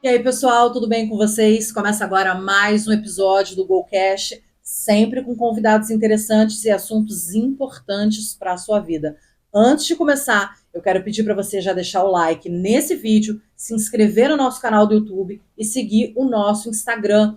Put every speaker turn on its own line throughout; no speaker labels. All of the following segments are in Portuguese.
E aí, pessoal, tudo bem com vocês? Começa agora mais um episódio do GoCast, sempre com convidados interessantes e assuntos importantes para a sua vida. Antes de começar, eu quero pedir para você já deixar o like nesse vídeo, se inscrever no nosso canal do YouTube e seguir o nosso Instagram,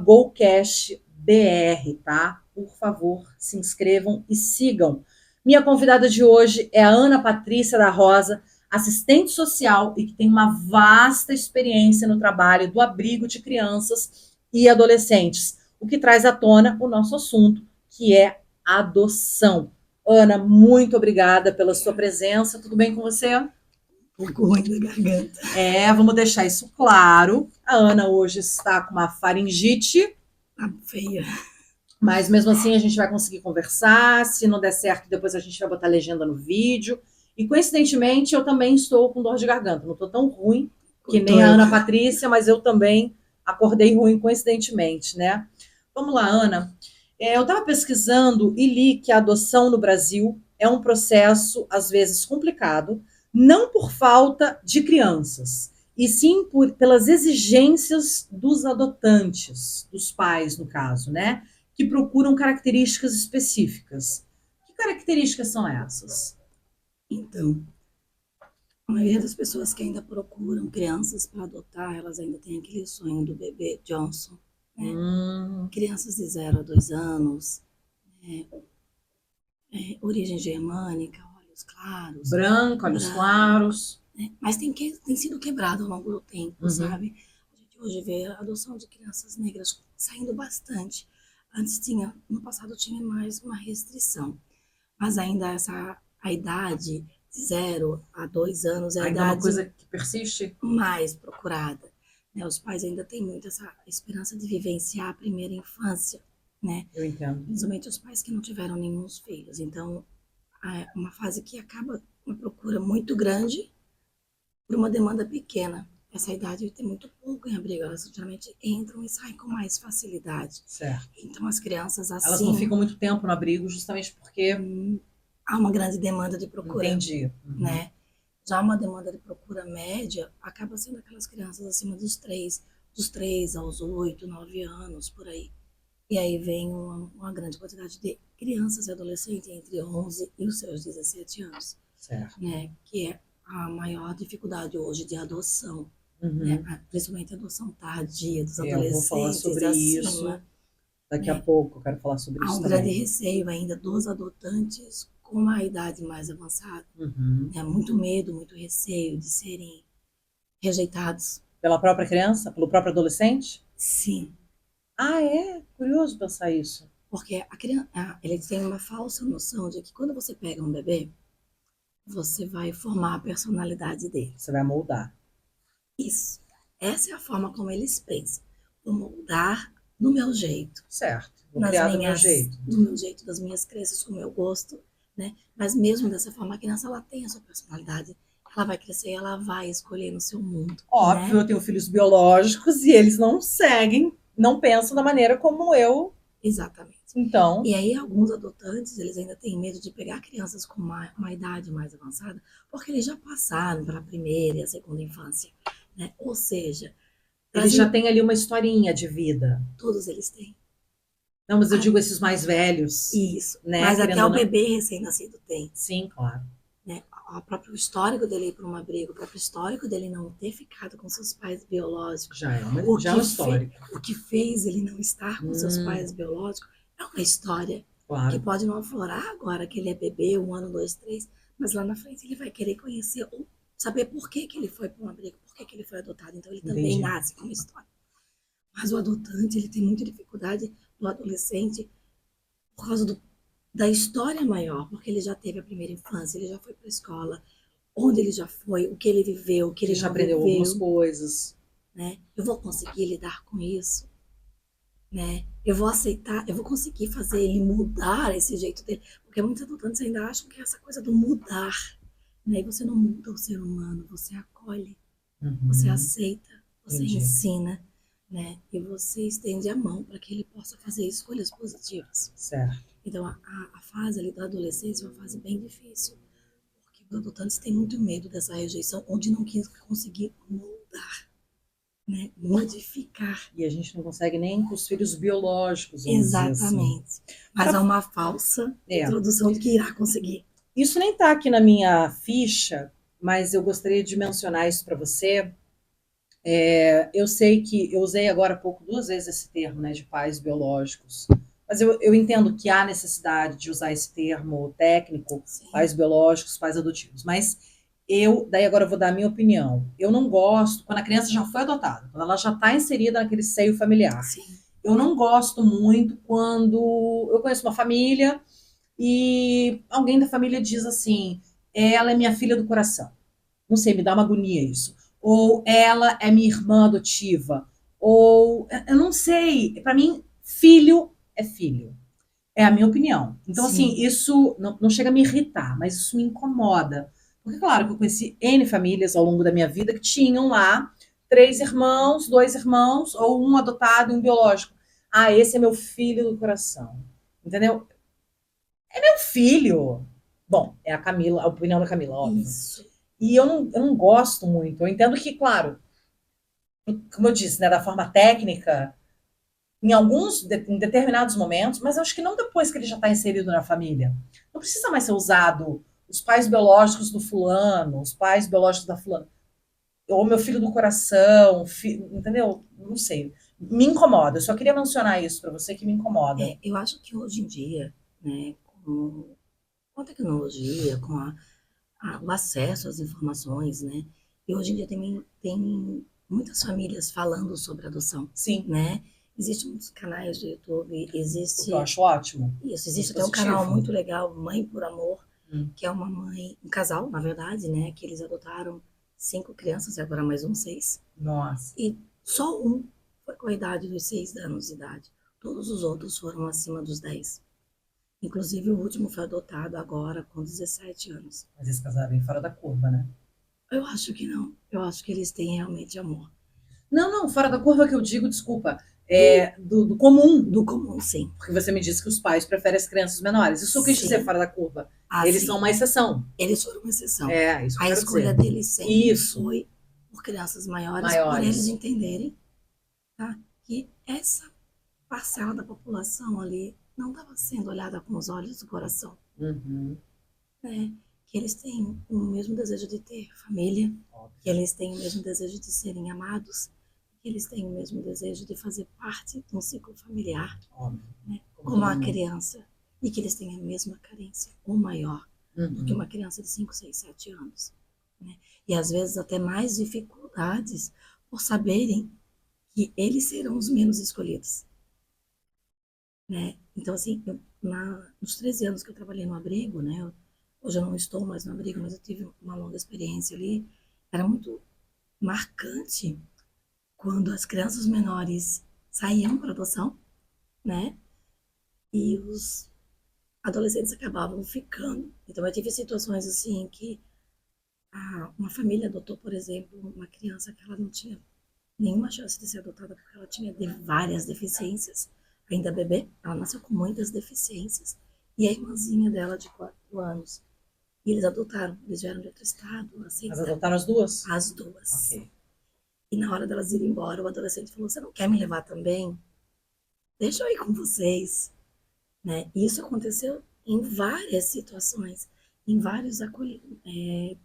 @GoCastBR, tá? Por favor, se inscrevam e sigam. Minha convidada de hoje é a Ana Patrícia da Rosa, assistente social e que tem uma vasta experiência no trabalho do abrigo de crianças e adolescentes, o que traz à tona o nosso assunto, que é adoção. Ana, muito obrigada pela sua presença. Tudo bem com você?
Um pouco ruim da garganta.
Vamos deixar isso claro. A Ana hoje está com uma faringite,
Tá feia.
mas mesmo assim a gente vai conseguir conversar. Se não der certo, depois a gente vai botar legenda no vídeo. E coincidentemente, eu também estou com dor de garganta. Não estou tão ruim que
Tô
nem a
eu.
Ana Patrícia, mas eu também acordei ruim coincidentemente, né? Vamos lá, Ana. Eu estava pesquisando e li que a adoção no Brasil é um processo, às vezes, complicado, não por falta de crianças, e sim pelas exigências dos adotantes, dos pais, no caso, né? Que procuram características específicas. Que características são essas?
Então, a maioria das pessoas que ainda procuram crianças para adotar, elas ainda têm aquele sonho do bebê Johnson, né?
Hum,
Crianças de 0 a 2 anos, é, origem germânica, olhos claros,
branca, olhos
branco,
claros.
né? Mas tem sido quebrado ao longo do tempo,
Uhum.
sabe? A gente hoje vê a adoção de crianças negras saindo bastante. Antes tinha, no passado tinha mais uma restrição. Mas ainda a idade de 0 a 2 anos é a
Ainda é uma
idade
coisa que persiste?
mais procurada. Né? Os pais ainda têm muito essa esperança de vivenciar a primeira infância, né?
Eu entendo.
Principalmente os pais que não tiveram nenhum filhos. Então, é uma fase que acaba uma procura muito grande por uma demanda pequena. Essa idade tem muito pouco em abrigo, elas geralmente entram e saem com mais facilidade.
Certo.
Então, as crianças
Elas não
acima,
ficam muito tempo no abrigo justamente porque.
há uma grande demanda de procura,
Entendi. Uhum.
né? Já uma demanda de procura média acaba sendo aquelas crianças acima dos 3 aos 8, 9 anos, por aí. E aí vem uma grande quantidade de crianças e adolescentes entre 11 e os seus 17 anos,
Certo.
né? Que é a maior dificuldade hoje de adoção, né?
Uhum.
Principalmente a adoção tardia dos
Eu vou falar
adolescentes
sobre isso
acima,
daqui a
né?
pouco. Eu quero falar sobre
Há
isso
um grande
também.
receio ainda dos adotantes com a idade mais avançada,
Uhum.
né? Muito medo, muito receio de serem rejeitados.
Pela própria criança? Pelo próprio adolescente?
Sim,
Ah, é? Curioso pensar isso.
porque a criança, eles têm uma falsa noção de que quando você pega um bebê, você vai formar a personalidade dele.
Você vai moldar.
Isso. Essa é a forma como eles pensam. Vou moldar no meu jeito,
Certo. Vou criar do meu jeito.
do meu jeito, das minhas crenças, com o meu gosto, né? Mas mesmo dessa forma, a criança ela tem a sua personalidade. Ela vai crescer, ela vai escolher no seu mundo,
Óbvio,
né?
eu tenho filhos biológicos e eles não seguem, não pensam da maneira como eu.
Exatamente.
Então,
E aí, alguns adotantes, eles ainda têm medo de pegar crianças com uma idade mais avançada, porque eles já passaram pela primeira e a segunda infância, né? Ou seja,
eles já
trazem,
têm ali uma historinha de vida.
todos eles têm.
Não, mas eu
Ah,
digo esses mais velhos,
isso.
né?
Mas até
Querendo ou
o
não.
bebê recém-nascido tem,
Sim, claro.
né? O próprio histórico dele ir para um abrigo, o próprio histórico dele não ter ficado com seus pais biológicos,
Já é um histórico.
o que fez ele não estar com seus
Hum,
pais biológicos é uma história que
claro.
pode não aflorar agora que ele é bebê, 1 ano, 2, 3, mas lá na frente ele vai querer conhecer ou saber por que, que ele foi para um abrigo, por que, que ele foi adotado. Então ele também
Entendi.
nasce com uma história. Mas o adotante, ele tem muita dificuldade do adolescente por causa da história maior, porque ele já teve a primeira infância, ele já foi para a escola, onde ele já foi, o que ele viveu, o que
Ele
ele
já
não
aprendeu algumas
viveu,
coisas.
né? Eu vou conseguir lidar com isso, né? Eu vou aceitar, eu vou conseguir fazer ele mudar esse jeito dele, porque muitos adotantes ainda acham que é essa coisa do mudar, né? E você não muda o ser humano, você acolhe, você
Uhum,
aceita, você
entendi.
ensina, né? E você estende a mão para que ele possa fazer escolhas positivas.
Certo.
Então, a fase ali da adolescência é uma fase bem difícil, porque os adotantes têm muito medo dessa rejeição, onde não quis conseguir moldar. né? Modificar.
E a gente não consegue nem com os filhos biológicos, vamos dizer assim.
Exatamente. Mas há uma falsa
É,
introdução de que irá conseguir.
isso nem está aqui na minha ficha, mas eu gostaria de mencionar isso para você. Eu sei que eu usei agora há pouco 2 vezes esse termo, né, de pais biológicos, mas eu entendo que há necessidade de usar esse termo técnico,
Sim.
pais biológicos, pais adotivos, mas daí agora eu vou dar a minha opinião. Eu não gosto, quando a criança já foi adotada, quando ela já está inserida naquele seio familiar.
Sim.
Eu não gosto muito quando eu conheço uma família e alguém da família diz assim: ela é minha filha do coração. Não sei, me dá uma agonia isso. Ou ela é minha irmã adotiva. Ou eu não sei. Para mim, filho é filho. É a minha opinião. Então,
Sim.
assim, isso não chega a me irritar, mas isso me incomoda. Porque, claro, que eu conheci N famílias ao longo da minha vida que tinham lá 3 irmãos, 2 irmãos, ou um adotado e um biológico. Ah, esse é meu filho do coração. Entendeu? É meu filho. Bom, é a Camila, a opinião da Camila, óbvio.
Isso.
E eu não gosto muito. Eu entendo que, claro, como eu disse, né, da forma técnica, em determinados momentos, mas eu acho que não depois que ele já está inserido na família. Não precisa mais ser usado os pais biológicos do fulano, os pais biológicos da fulana, ou meu filho do coração, entendeu? Não sei. Me incomoda. Eu só queria mencionar isso para você que me incomoda.
Eu acho que hoje em dia, né, com a tecnologia, com o acesso às informações, né, e hoje em dia também tem muitas famílias falando sobre adoção,
Sim.
né? Existem muitos canais do YouTube,
O que
existe
eu acho ótimo.
isso, existe até um
Positivo.
canal muito legal, Mãe por Amor, que é uma mãe, um casal, na verdade, né, que eles adotaram 5 crianças e agora mais 6.
Nossa.
E só um foi com a idade dos 6 anos de idade. Todos os outros foram acima dos 10. Inclusive o último foi adotado agora com 17 anos.
Mas esse casal é bem fora da curva, né?
Eu acho que não. Eu acho que eles têm realmente amor.
Não, fora da curva que eu digo, desculpa. Do comum.
Do comum, sim.
Porque você me disse que os pais preferem as crianças menores. Isso eu quis
Sim.
dizer fora da curva.
Ah,
Eles
sim.
são uma exceção.
Eles foram uma exceção.
Isso que eu
A
quero
escolha
dizer.
deles sempre
Isso.
foi por crianças maiores, por
Maiores.
eles entenderem, tá, que essa parcela da população ali não estava sendo olhada com os olhos do coração.
Uhum.
Né? Que eles têm o mesmo desejo de ter família,
Óbvio.
que eles têm o mesmo desejo de serem amados, que eles têm o mesmo desejo de fazer parte de um ciclo familiar,
Óbvio.
né? Como a criança, e que eles têm a mesma carência, ou maior, do que uma criança de 5, 6, 7 anos. Né? E às vezes até mais dificuldades por saberem que eles serão os menos escolhidos. Né? Então, assim, nos 13 anos que eu trabalhei no abrigo, né, hoje eu não estou mais no abrigo, mas eu tive uma longa experiência ali, era muito marcante quando as crianças menores saíam para adoção, né, e os adolescentes acabavam ficando. Então, eu tive situações assim que uma família adotou, por exemplo, uma criança que ela não tinha nenhuma chance de ser adotada porque ela tinha várias deficiências. Ainda bebê, ela nasceu com muitas deficiências. E a irmãzinha dela, de 4 anos. E eles adotaram, eles vieram de outro estado.
Mas adotaram as duas?
As duas.
Ok.
E na hora delas irem embora, o adolescente falou: você não quer me levar também? Deixa eu ir com vocês. Né? E isso aconteceu em várias situações, em vários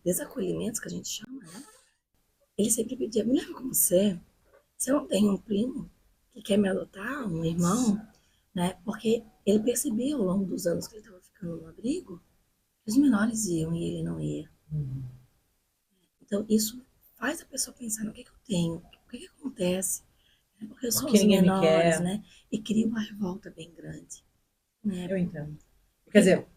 desacolhimentos que a gente chama, né? Ele sempre pedia: me leva com você. Você não tem um primo que quer me adotar, um irmão? Né? Porque ele percebia ao longo dos anos que ele estava ficando no abrigo que os menores iam e ele não ia.
Uhum.
Então, isso faz a pessoa pensar no que eu tenho, o que acontece. Porque são
Porque
os
ninguém me
menores,
quer.
né? E cria uma revolta bem grande. Né?
Eu entendo. Quer dizer,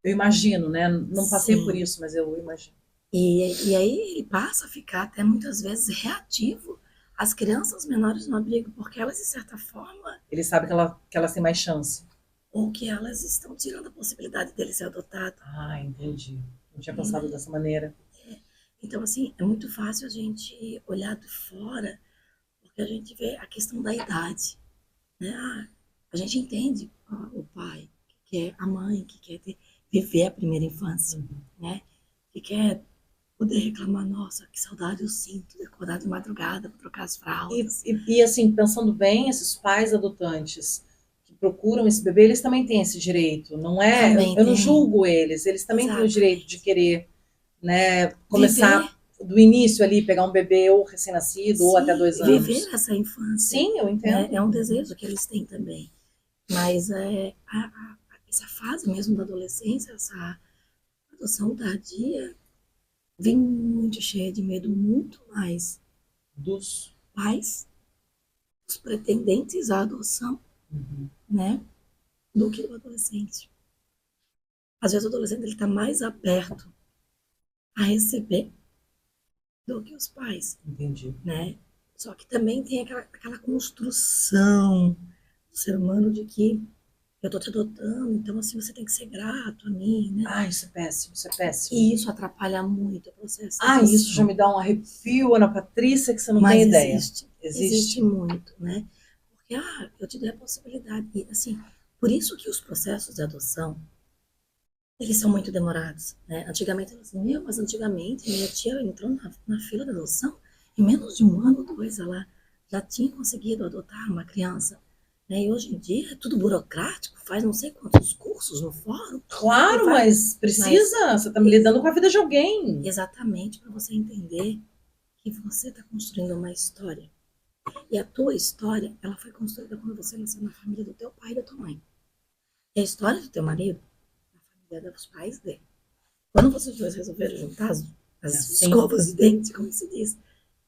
eu imagino, né? Não passei por isso, mas eu imagino.
E aí ele passa a ficar até muitas vezes reativo às crianças menores no abrigo, porque elas, de certa forma,
Ele sabe que elas têm mais chance.
ou que elas estão tirando a possibilidade dele ser adotado.
Ah, entendi. Não tinha pensado dessa maneira.
Então, assim, é muito fácil a gente olhar de fora, porque a gente vê a questão da idade. Né? A gente entende o pai, que quer a mãe, que quer viver a primeira infância, né? Que quer poder reclamar, nossa, que saudade eu sinto de acordar de madrugada para trocar as fraldas.
Assim, pensando bem, esses pais adotantes que procuram esse bebê, eles também têm esse direito, não é?
Também
Eu não
tem,
julgo eles também têm o direito de
exatamente.
querer, né,
Viver,
começar do início ali, pegar um bebê ou recém-nascido ou até
sim,
2 anos.
viver essa infância,
Sim, eu
né?
entendo.
É um desejo que eles têm também. Mas essa fase mesmo da adolescência, essa adoção tardia, vem muito cheia de medo, muito mais
Dos.
pais, os pretendentes à adoção,
Uhum.
né, do que o adolescente. Às vezes o adolescente está mais aberto a receber do que os pais,
Entendi.
né? Só que também tem aquela construção do ser humano de que eu tô te adotando, então assim você tem que ser grato a mim, né?
Ah, isso é péssimo, isso é péssimo.
E isso atrapalha muito o processo de
Ah, isso já
adoção.
me dá um arrepio, Ana Patrícia, que você não tem
Mas
ideia.
existe
Existe.
muito, né? Porque, eu te dei a possibilidade. E, assim, por isso que os processos de adoção, eles são muito demorados, né? Antigamente, ela assim, mas antigamente minha tia entrou na fila de adoção, em menos de um ano, 2, ela já tinha conseguido adotar uma criança. Né? E hoje em dia é tudo burocrático, faz não sei quantos cursos no fórum, e
Claro,
faz,
mas
mas
precisa, você está me lidando com a vida de alguém.
exatamente para você entender que você está construindo uma história. E a tua história, ela foi construída quando você nasceu na família do teu pai e da tua mãe. E a história do teu marido, na família dos pais dele. Quando vocês dois resolveram juntar as
Sim,
escovas de dente, como se diz,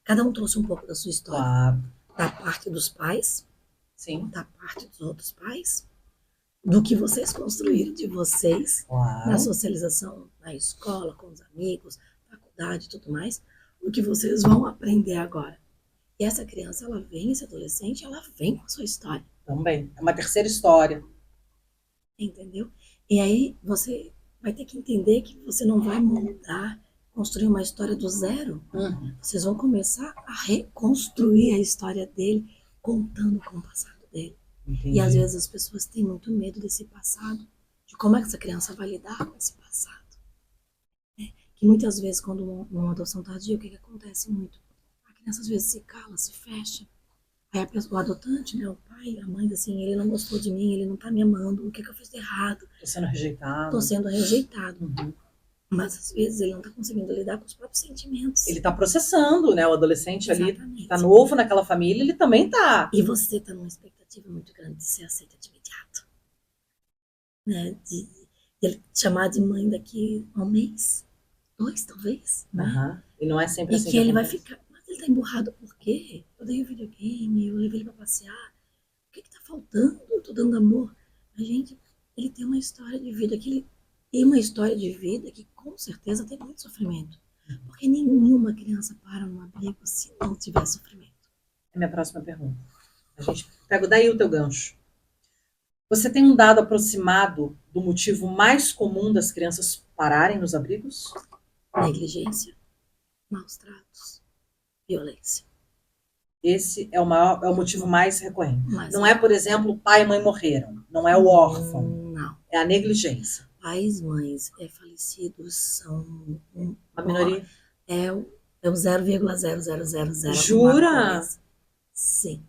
cada um trouxe um pouco da sua história.
claro.
Da parte dos pais,
Sim,
da parte dos outros pais, do que vocês construíram de vocês na
claro.
socialização, na escola, com os amigos, faculdade e tudo mais, o que vocês vão aprender agora. E essa criança, ela vem, esse adolescente, ela vem com a sua história,
Também. É uma terceira história.
entendeu? E aí você vai ter que entender que você não vai moldar, construir uma história do zero.
Uhum.
Vocês vão começar a reconstruir a história dele, contando com o passado dele.
Entendi.
E às vezes as pessoas têm muito medo desse passado, de como é que essa criança vai lidar com esse passado. Que muitas vezes, quando uma adoção tardia, o que acontece muito? A criança às vezes se cala, se fecha. Aí a pessoa, o adotante, né, o pai, a mãe, assim, ele não gostou de mim, ele não tá me amando, o que eu fiz de errado?
Tô sendo rejeitado.
Tô sendo rejeitado.
Uhum.
Mas às vezes ele não tá conseguindo lidar com os próprios sentimentos.
Ele tá processando, né? O adolescente
Exatamente.
ali tá novo naquela família, ele também tá.
E você tá numa expectativa muito grande de ser aceita de imediato. Né? De ele te chamar de mãe daqui a um mês, 2 talvez, né?
Uhum. E não é sempre
E
assim
que ele vai
acontece.
ficar, mas ele tá emburrado por quê? Eu dei o videogame, eu levei ele pra passear. O que tá faltando? Eu tô dando amor. Mas, gente, ele tem uma história de vida que ele tem uma história de vida que com certeza tem muito sofrimento. Porque nenhuma criança para num abrigo se não tiver sofrimento.
É a minha próxima pergunta. A gente pega daí o teu gancho. Você tem um dado aproximado do motivo mais comum das crianças pararem nos abrigos?
Negligência, maus tratos, violência.
Esse é é o motivo mais recorrente.
Mas
Não é, por exemplo, pai e mãe morreram. Não é o órfão.
não.
É a negligência.
Pais, mães falecidos são
A minoria.
É o 0,0000.
Jura?
Sim.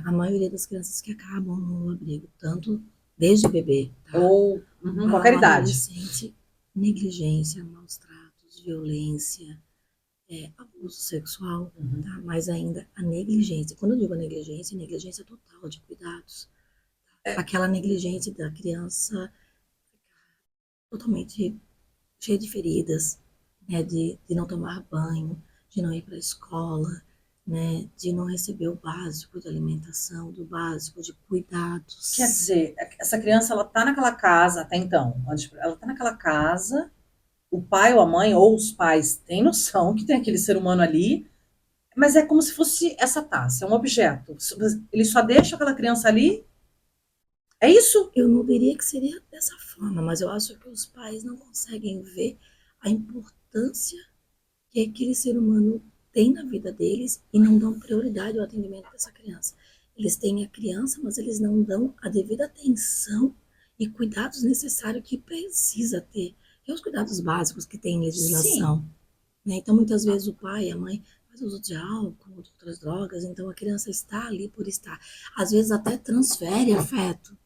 A maioria das crianças que acabam no abrigo, tanto desde bebê, tá?
Ou qualquer idade.
Adolescente, negligência, maus tratos, violência, abuso sexual, tá? Mas ainda a negligência. Quando eu digo negligência total de cuidados. Aquela negligência da criança totalmente cheia de feridas, né? De não tomar banho, de não ir para a escola, né? De não receber o básico de alimentação, do básico de cuidados.
Quer dizer, essa criança, ela tá naquela casa, até então, ela tá naquela casa, o pai ou a mãe, ou os pais, têm noção que tem aquele ser humano ali, mas é como se fosse essa taça, é um objeto. Ele só deixa aquela criança ali. É isso?
Eu não diria que seria dessa forma, mas eu acho que os pais não conseguem ver a importância que aquele ser humano tem na vida deles e não dão prioridade ao atendimento dessa criança. Eles têm a criança, mas eles não dão a devida atenção e cuidados necessários que precisa ter, é os cuidados básicos que tem em
Sim.
legislação, né? Então, muitas vezes o pai e a mãe fazem uso de álcool, de outras drogas, então a criança está ali por estar. Às vezes até transfere afeto,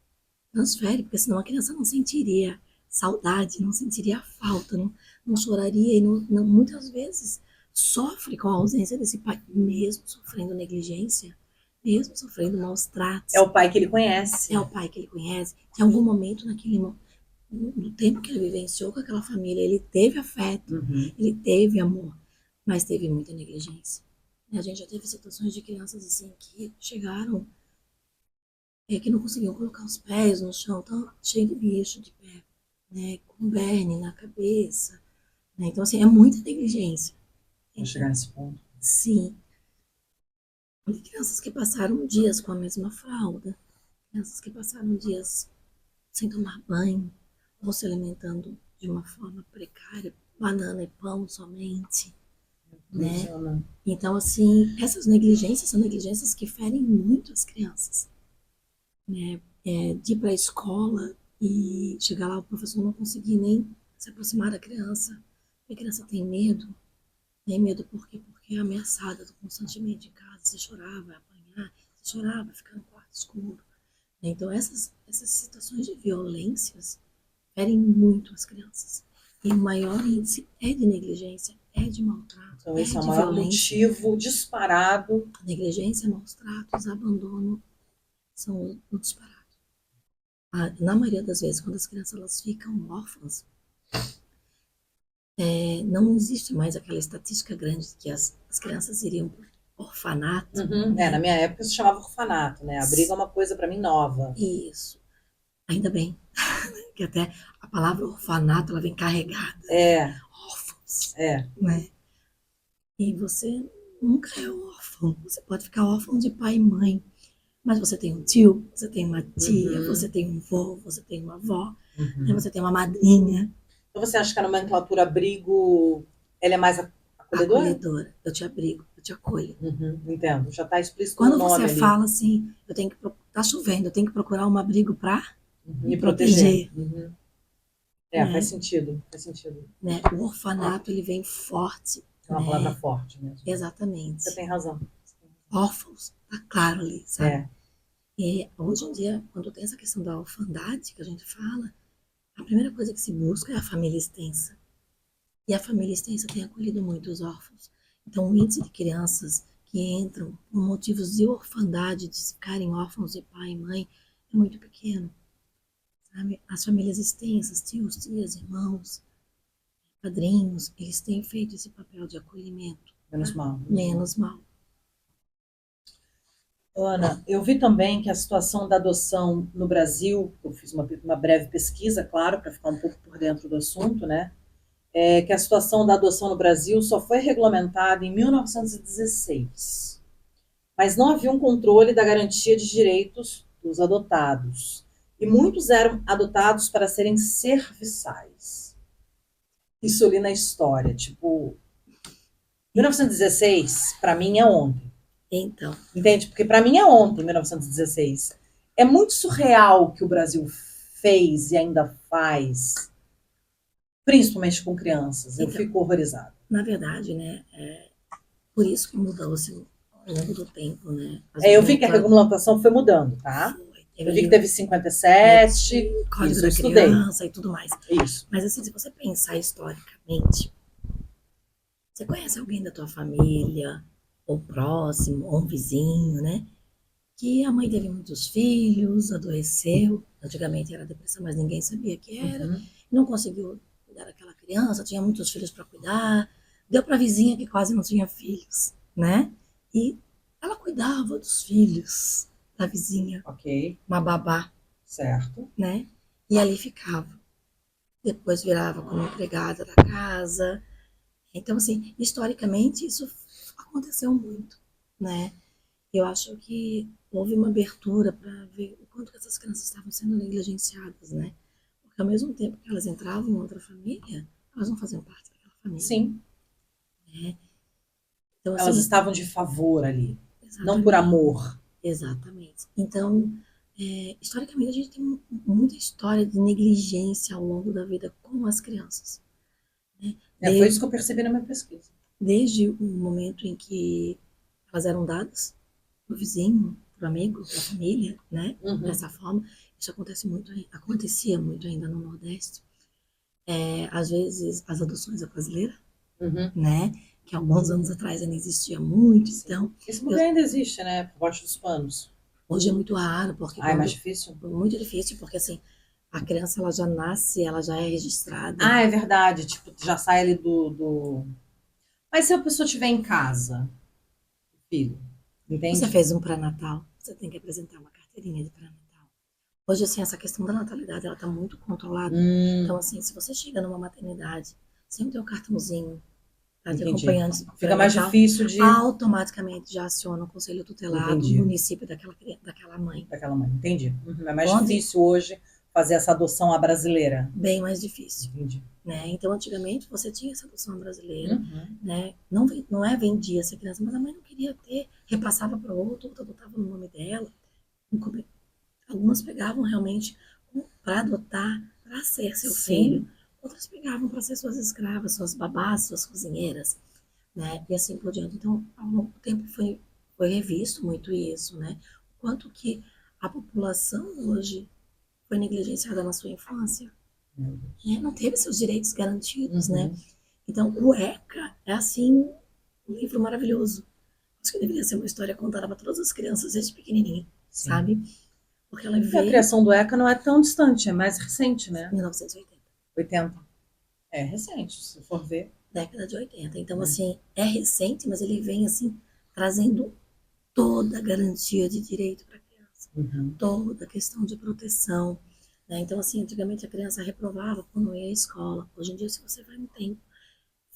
transfere, porque senão a criança não sentiria saudade, não sentiria falta, não choraria e muitas vezes sofre com a ausência desse pai, mesmo sofrendo negligência, mesmo sofrendo maus tratos.
É o pai que ele conhece.
É o pai que ele conhece. Em algum momento, no tempo que ele vivenciou com aquela família, ele teve afeto, ele teve amor, mas teve muita negligência. A gente já teve situações de crianças assim que chegaram que não conseguiam colocar os pés no chão, tão cheio de bicho de pé, né, com berne na cabeça, né? Então assim, é muita negligência.
Vou chegar nesse ponto.
Sim. E crianças que passaram dias com a mesma fralda, crianças que passaram dias sem tomar banho, ou se alimentando de uma forma precária, banana e pão somente, né? Então, assim, essas negligências são negligências que ferem muito as crianças, né? De ir para a escola e chegar lá, o professor não conseguir nem se aproximar da criança, porque a criança tem medo. Tem medo por quê? Porque é ameaçada constantemente em casa, se chorar, vai apanhar, se chorar, vai ficar no quarto escuro. Então, essas situações de violências ferem muito as crianças. E o maior índice é de negligência, é de maltrato,
então, esse é o
de
maior
violência.
motivo disparado.
A negligência, maus tratos, abandono são o disparado. Na maioria das vezes, quando as crianças elas ficam órfãs, não existe mais aquela estatística grande de que as crianças iriam para o orfanato. Né?
Na minha época se chamava orfanato, né? Abrigo é uma coisa para mim nova.
Isso. Ainda bem. Que até a palavra orfanato ela vem carregada. Órfãos. Né? E você nunca é órfão. Você pode ficar órfão de pai e mãe. Mas você tem um tio, você tem uma tia, você tem um vô, você tem uma avó, né? Você tem uma madrinha.
Então você acha que a nomenclatura abrigo ela é mais acolhedora?
Acolhedora. Eu te abrigo, eu te acolho.
Entendo, já está explícito
Quando
no nome
você
ali.
fala assim, tá chovendo, eu tenho que procurar um abrigo para
me proteger.
Né?
Faz sentido, faz sentido.
Né? O orfanato ele vem forte.
É uma palavra forte mesmo.
Exatamente.
Você tem razão.
Órfãos, tá claro ali, sabe? E hoje em dia, quando tem essa questão da orfandade que a gente fala, a primeira coisa que se busca é a família extensa. E a família extensa tem acolhido muitos órfãos. Então, o índice de crianças que entram por motivos de orfandade, de ficarem órfãos de pai e mãe, é muito pequeno. Sabe? As famílias extensas, tios, tias, irmãos, padrinhos, eles têm feito esse papel de acolhimento.
Menos mal.
Menos mal.
Ana, eu vi também que a situação da adoção no Brasil, eu fiz uma breve pesquisa, claro, para ficar um pouco por dentro do assunto, né? Que a situação da adoção no Brasil só foi regulamentada em 1916. Mas não havia um controle da garantia de direitos dos adotados. E muitos eram adotados para serem serviçais. Isso ali na história, tipo... 1916, para mim, é ontem.
Então.
Entende? Porque para mim é ontem, 1916. É muito surreal o que o Brasil fez e ainda faz, principalmente com crianças. Eu fico horrorizada.
Na verdade, né, por isso que mudou-se ao longo do tempo, né?
Eu vi que a regulamentação foi mudando, tá? Eu vi que teve 57,
Código da Criança e tudo mais.
Isso.
Mas assim, se você pensar historicamente, você conhece alguém da tua família, ou próximo, ou um vizinho, né? Que a mãe teve muitos filhos, adoeceu. Antigamente era depressão, mas ninguém sabia que era. Não conseguiu cuidar daquela criança, tinha muitos filhos para cuidar. Deu para a vizinha que quase não tinha filhos, né? E ela cuidava dos filhos da vizinha.
Ok.
Uma babá.
Certo.
Né? E ali ficava. Depois virava como empregada da casa. Então, assim, historicamente, isso aconteceu muito, né? Eu acho que houve uma abertura para ver o quanto que essas crianças estavam sendo negligenciadas, né? Porque ao mesmo tempo que elas entravam em outra família, elas não faziam parte daquela família.
Sim.
Né? Então,
elas estavam de favor ali,
exatamente.
não por amor.
Exatamente. Então, historicamente a gente tem muita história de negligência ao longo da vida com as crianças, né?
Foi isso que eu percebi na minha pesquisa.
Desde o momento em que elas eram dadas pro vizinho, pro amigo, pra família, né? Dessa forma. Isso acontecia muito ainda no Nordeste. Às vezes, as adoções brasileiras, né? Que alguns anos atrás ainda existia muito. Então,
esse lugar ainda existe, né? Por baixo dos panos.
Hoje é muito raro, porque
é mais difícil?
Muito difícil, porque assim, a criança ela já nasce, ela já é registrada.
É verdade. Tipo, já sai ali do... Mas se a pessoa estiver em casa, filho, entende?
Você fez um pré-natal, você tem que apresentar uma carteirinha de pré-natal. Hoje, assim, essa questão da natalidade, ela tá muito controlada. Então, assim, se você chega numa maternidade sem o teu cartãozinho para ter acompanhante,
fica mais difícil de...
automaticamente já aciona o conselho tutelar do município daquela mãe.
Entendi. É mais difícil hoje fazer essa adoção à brasileira.
Bem mais difícil.
Entendi.
Né? Então, antigamente, você tinha essa adoção brasileira, né? Não é vendia essa criança, mas a mãe não queria ter, repassava para outro adotava no nome dela. Algumas pegavam realmente para adotar, para ser seu filho. Outras pegavam para ser suas escravas, suas babás, suas cozinheiras, né? E assim por diante. Então, ao longo do tempo foi revisto muito isso, né? O quanto que a população hoje foi negligenciada na sua infância, né? Não teve seus direitos garantidos, né? Então, o ECA é assim um livro maravilhoso. Acho que deveria ser uma história contada para todas as crianças desde pequenininha, sabe? Porque ela veio...
A criação do ECA não é tão distante, é mais recente, né?
1980.
80. É recente, se for ver.
Década de 80. Então, assim, é recente, mas ele vem, assim, trazendo toda a garantia de direito para a criança. Toda a questão de proteção. Né? Então, assim, antigamente a criança reprovava quando ia à escola. Hoje em dia, se você vai um tempo,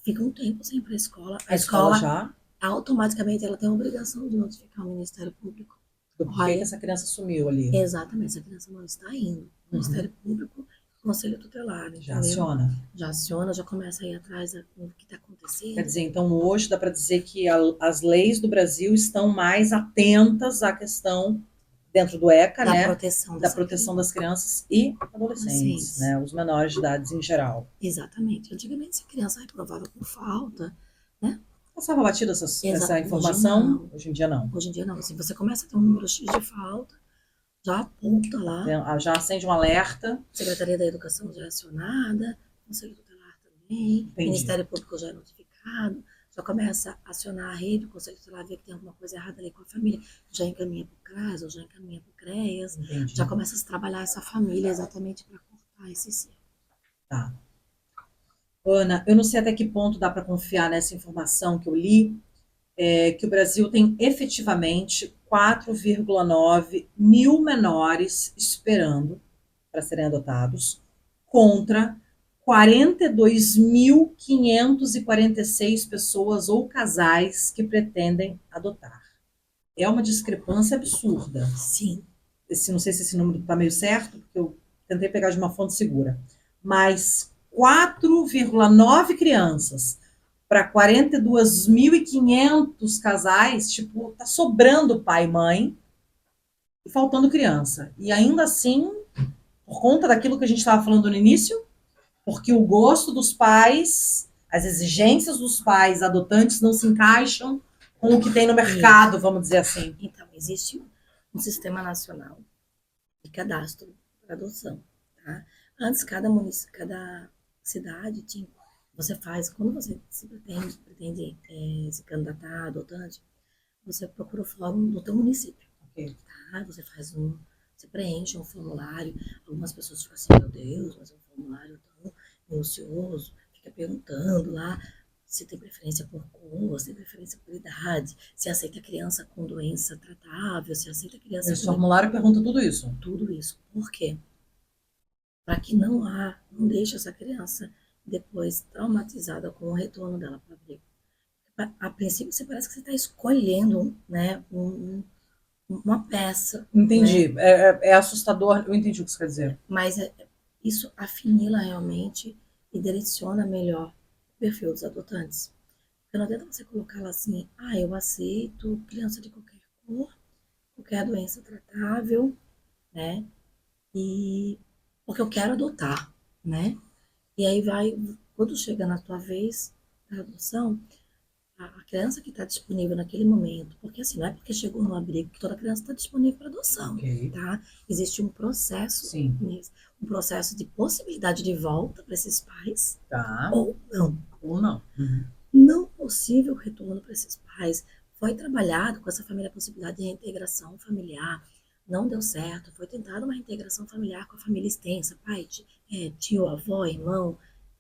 fica um tempo sem ir para a escola. A escola já automaticamente ela tem a obrigação de notificar o Ministério Público.
Do porquê que essa criança sumiu ali.
Exatamente, essa criança não está indo. O Ministério Público, o Conselho Tutelar.
Já aciona.
Já aciona, já começa a ir atrás do que está acontecendo.
Quer dizer, então hoje dá para dizer que as leis do Brasil estão mais atentas à questão dentro do ECA,
da
né?
proteção
das crianças e adolescentes, né? Os menores de idade em geral.
Exatamente. Antigamente, se a criança reprovava por falta, né?
Passava batida essa informação? Hoje em dia não.
Hoje em dia não. Se você começa a ter um número X de falta, já aponta lá.
Já acende um alerta.
Secretaria da Educação já é acionada, Conselho Tutelar também,
Entendi.
Ministério Público já é notificado, já começa a acionar a rede, o Conselho Tutelar vê que tem alguma coisa errada ali com a família, já encaminha para o CRAS, ou já encaminha para o CREAS, já começa a trabalhar essa família exatamente para cortar esse ciclo.
Tá. Ana, eu não sei até que ponto dá para confiar nessa informação que eu li, que o Brasil tem efetivamente 4,9 mil menores esperando para serem adotados, contra 42.546 pessoas ou casais que pretendem adotar. É uma discrepância absurda.
Sim.
Não sei se esse número está meio certo, porque eu tentei pegar de uma fonte segura. Mas 4,9 crianças para 42.500 casais, tipo, tá sobrando pai e mãe e faltando criança. E ainda assim, por conta daquilo que a gente estava falando no início, porque o gosto dos pais, as exigências dos pais adotantes não se encaixam com o que tem no mercado, vamos dizer assim.
Então, existe um sistema nacional de cadastro para adoção, tá? Antes, cada cidade tinha. Você faz, quando você se pretende se candidatar a adotante, você procura o fórum do teu município.
Okay.
Tá? Você preenche um formulário. Algumas pessoas ficam assim, meu Deus, mas é um formulário tão minucioso, fica perguntando lá se tem preferência por cor, se tem preferência por idade, se aceita criança com doença tratável, se aceita criança...
Esse formulário pergunta tudo isso?
Tudo isso. Por quê? Para que não deixe essa criança depois traumatizada com o retorno dela para o abrigo. A princípio, você parece que você está escolhendo, né, uma peça.
Entendi.
Né?
É assustador. Eu entendi o que você quer dizer.
Mas isso afinila realmente e direciona melhor o perfil dos adotantes. Porque não adianta você colocar lá assim, eu aceito criança de qualquer cor, qualquer doença tratável, né? E porque eu quero adotar, né? E aí quando chega na tua vez da adoção, a criança que está disponível naquele momento, porque assim, não é porque chegou no abrigo que toda criança está disponível para adoção,
Ok.
tá? Existe um processo
Sim.
nisso, um processo de possibilidade de volta para esses pais,
Tá.
ou não.
Ou não. Uhum.
Não possível retorno para esses pais. Foi trabalhado com essa família a possibilidade de reintegração familiar, não deu certo. Foi tentada uma reintegração familiar com a família extensa, pai, tio, avó, irmão,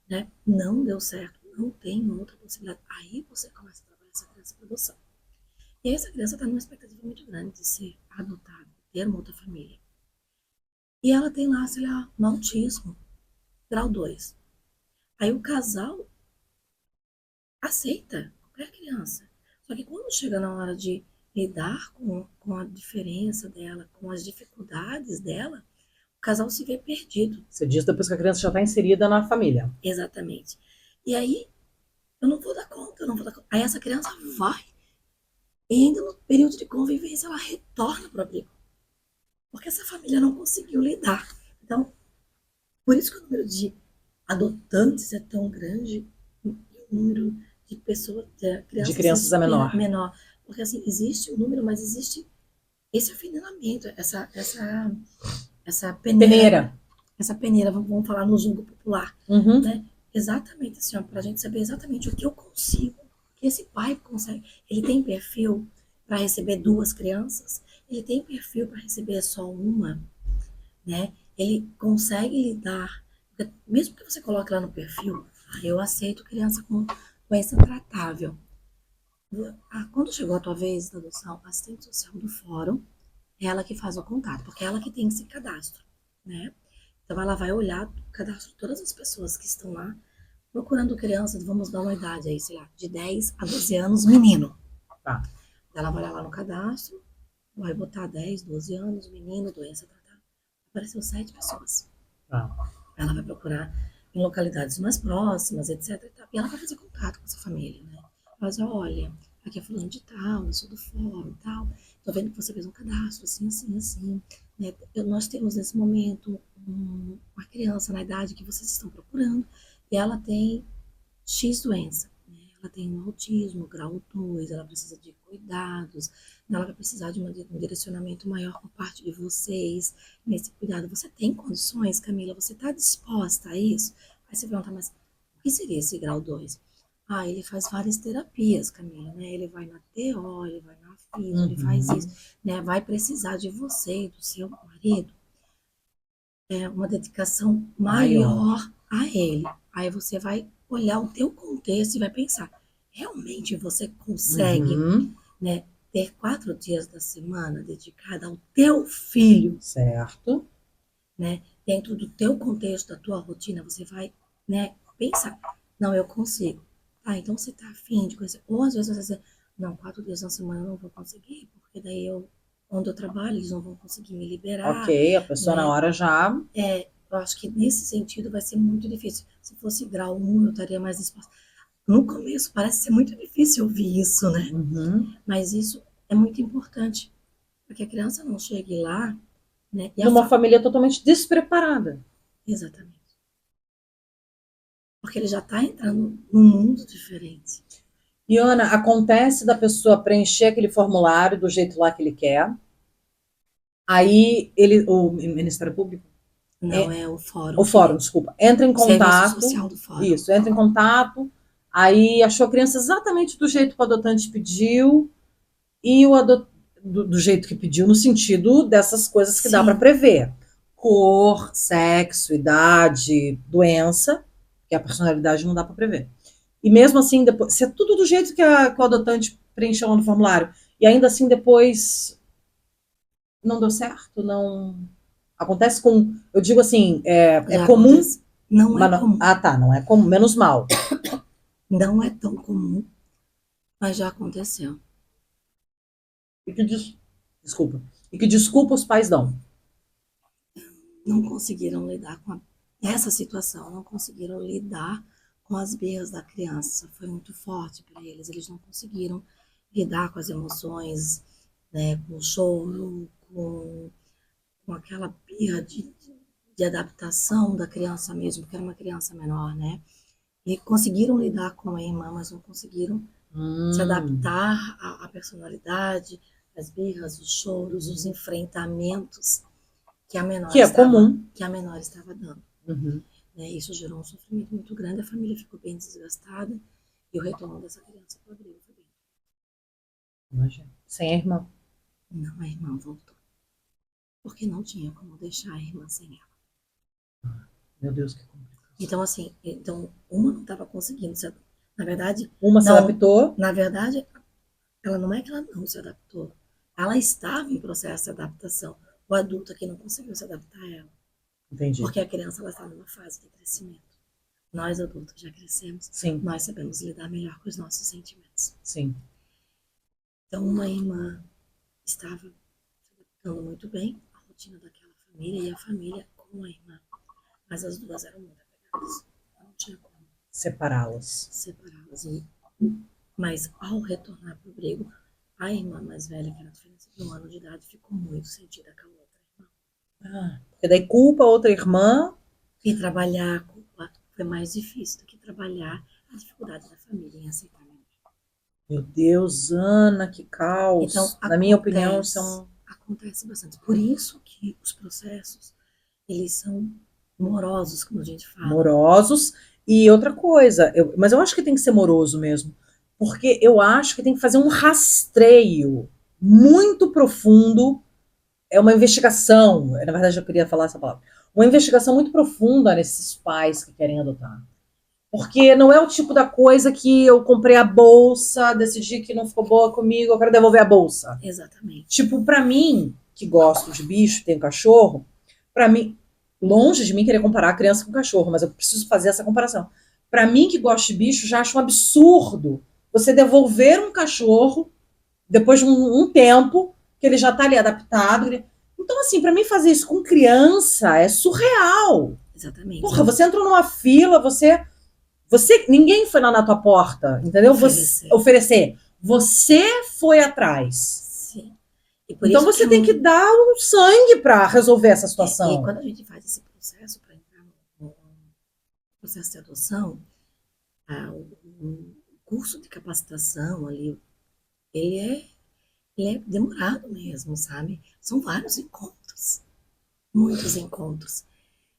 né? Não deu certo, não tem outra possibilidade. Aí você começa a trabalhar essa criança para adoção. E aí essa criança está numa expectativa muito grande de ser adotada, ter uma outra família. E ela tem lá, sei lá, um autismo, grau 2. Aí o casal aceita qualquer criança. Só que quando chega na hora de lidar com a diferença dela, com as dificuldades dela, o casal se vê perdido.
Você diz depois que a criança já está inserida na família.
Exatamente. E aí, eu não vou dar conta, eu não vou dar conta. Aí essa criança vai, e ainda no período de convivência, ela retorna para o abrigo. Porque essa família não conseguiu lidar. Então, por isso que o número de adotantes é tão grande, e o número de pessoas, de
De
crianças
crianças é menor.
menor. Porque assim, existe o número, mas existe esse afinamento, essa peneira. Essa peneira, vamos falar no jogo popular.
Uhum.
Né? Exatamente assim, para a gente saber exatamente o que eu consigo, que esse pai consegue. Ele tem perfil para receber 2 crianças, ele tem perfil para receber só uma, né? Ele consegue lidar, mesmo que você coloque lá no perfil, eu aceito criança com doença tratável. Quando chegou a tua vez da adoção, a assistente social do fórum é ela que faz o contato, porque é ela que tem esse cadastro, né? Então ela vai olhar o cadastro de todas as pessoas que estão lá procurando crianças, vamos dar uma idade aí, sei lá, de 10 a 12 anos, menino.
Tá.
Ela vai lá no cadastro, vai botar 10, 12 anos, menino, doença tratável. Apareceu 7 pessoas.
Tá.
Ela vai procurar em localidades mais próximas, etc. E ela vai fazer contato com essa família, né? Ela vai dizer, olha, aqui é fulano de tal, eu sou do fórum e tal. Tô vendo que você fez um cadastro, assim, assim, assim. Né? Nós temos nesse momento uma criança na idade que vocês estão procurando e ela tem X doença. Né? Ela tem um autismo, grau 2, ela precisa de cuidados, ela vai precisar de um direcionamento maior por parte de vocês nesse cuidado. Você tem condições, Camila? Você está disposta a isso? Aí você pergunta, mas o que seria esse grau 2? Ah, ele faz várias terapias, Camila, né? Ele vai na TO, ele vai na FISO, ele faz isso, né? Vai precisar de você e do seu marido. É uma dedicação maior a ele. Aí você vai olhar o teu contexto e vai pensar, realmente você consegue, né, ter 4 dias da semana dedicada ao teu filho,
certo?
Né, dentro do teu contexto, da tua rotina, você vai, né, pensar, não, eu consigo. Ah, então você tá afim de conhecer. Ou às vezes você diz, não, 4 dias na semana eu não vou conseguir, porque daí onde eu trabalho, eles não vão conseguir me liberar.
Ok, a pessoa
né?
na hora já...
Eu acho que nesse sentido vai ser muito difícil. Se fosse grau 1, eu estaria mais disposta. No começo parece ser muito difícil ouvir isso, né? Mas isso é muito importante, para que a criança não chegue lá, né?
Numa família totalmente despreparada.
Exatamente. Porque ele já está entrando num mundo diferente.
E, Ana, acontece da pessoa preencher aquele formulário do jeito lá que ele quer, aí o Ministério Público?
Não, é o fórum.
O fórum, desculpa. Entra em contato.
Serviço social do fórum.
Isso, entra em contato, aí achou a criança exatamente do jeito que o adotante pediu, e do jeito que pediu, no sentido dessas coisas que dá para prever. Cor, sexo, idade, doença, que a personalidade não dá para prever. E mesmo assim, depois, se é tudo do jeito que o adotante preencheu lá no formulário, e ainda assim depois não deu certo, não... Acontece com... Eu digo assim, é comum...
Acontece. Não é comum.
Ah, tá, não é comum, menos mal.
Não é tão comum, mas já aconteceu.
Desculpa. E que desculpa os pais dão?
Não conseguiram lidar com essa situação, não conseguiram lidar com as berras da criança. Foi muito forte para eles. Eles não conseguiram lidar com as emoções, né, com o choro, com com aquela birra de adaptação da criança mesmo, porque era uma criança menor, né? E conseguiram lidar com a irmã, mas não conseguiram se adaptar à personalidade, às birras, os choros, os enfrentamentos que a menor
Que é comum.
estava dando. Né? Isso gerou um sofrimento muito grande, a família ficou bem desgastada e o retorno dessa criança para o abrigo foi bem.
Imagina. Sem a irmã.
Não, a irmã voltou. Porque não tinha como deixar a irmã sem ela.
Meu Deus, que complicado.
Então, assim, uma não estava conseguindo se adaptar. Na verdade,
uma se adaptou.
Na verdade, ela não é que ela não se adaptou. Ela estava em processo de adaptação. O adulto aqui não conseguiu se adaptar a ela.
Entendi.
Porque a criança ela está numa fase de crescimento. Nós adultos já crescemos.
Sim.
Nós sabemos lidar melhor com os nossos sentimentos.
Sim.
Então, uma irmã estava se adaptando muito bem à rotina daquela família e a família com a irmã. Mas as duas eram muito apegadas. Não tinha como
separá-las.
Mas ao retornar para o abrigo, a irmã mais velha, que era a diferença de 1 ano de idade, ficou muito sentida com a outra irmã.
Porque daí culpa a outra irmã.
E trabalhar a culpa foi mais difícil do que trabalhar a dificuldade da família em aceitar.
Meu Deus, Ana, que caos. Então, na minha opinião, são...
Acontece bastante. Por isso que os processos, eles são morosos, como a gente fala.
Morosos. E outra coisa, mas eu acho que tem que ser moroso mesmo. Porque eu acho que tem que fazer um rastreio muito profundo. É uma investigação. Na verdade, eu queria falar essa palavra. Uma investigação muito profunda nesses pais que querem adotar. Porque não é o tipo da coisa que eu comprei a bolsa, decidi que não ficou boa comigo, eu quero devolver a bolsa.
Exatamente.
Tipo, pra mim, que gosto de bicho, tenho cachorro, pra mim, longe de mim querer comparar a criança com o cachorro, mas eu preciso fazer essa comparação. Pra mim, que gosto de bicho, já acho um absurdo você devolver um cachorro depois de um tempo que ele já tá ali adaptado. Então, assim, pra mim fazer isso com criança é surreal.
Exatamente.
Porra, você entrou numa fila, ninguém foi lá na tua porta, entendeu? Oferecer. Você foi atrás.
Sim.
Então você tem que dar o sangue para resolver essa situação.
E quando a gente faz esse processo para entrar no processo de adoção, o curso de capacitação ali, ele é demorado mesmo, sabe? São vários encontros, muitos encontros.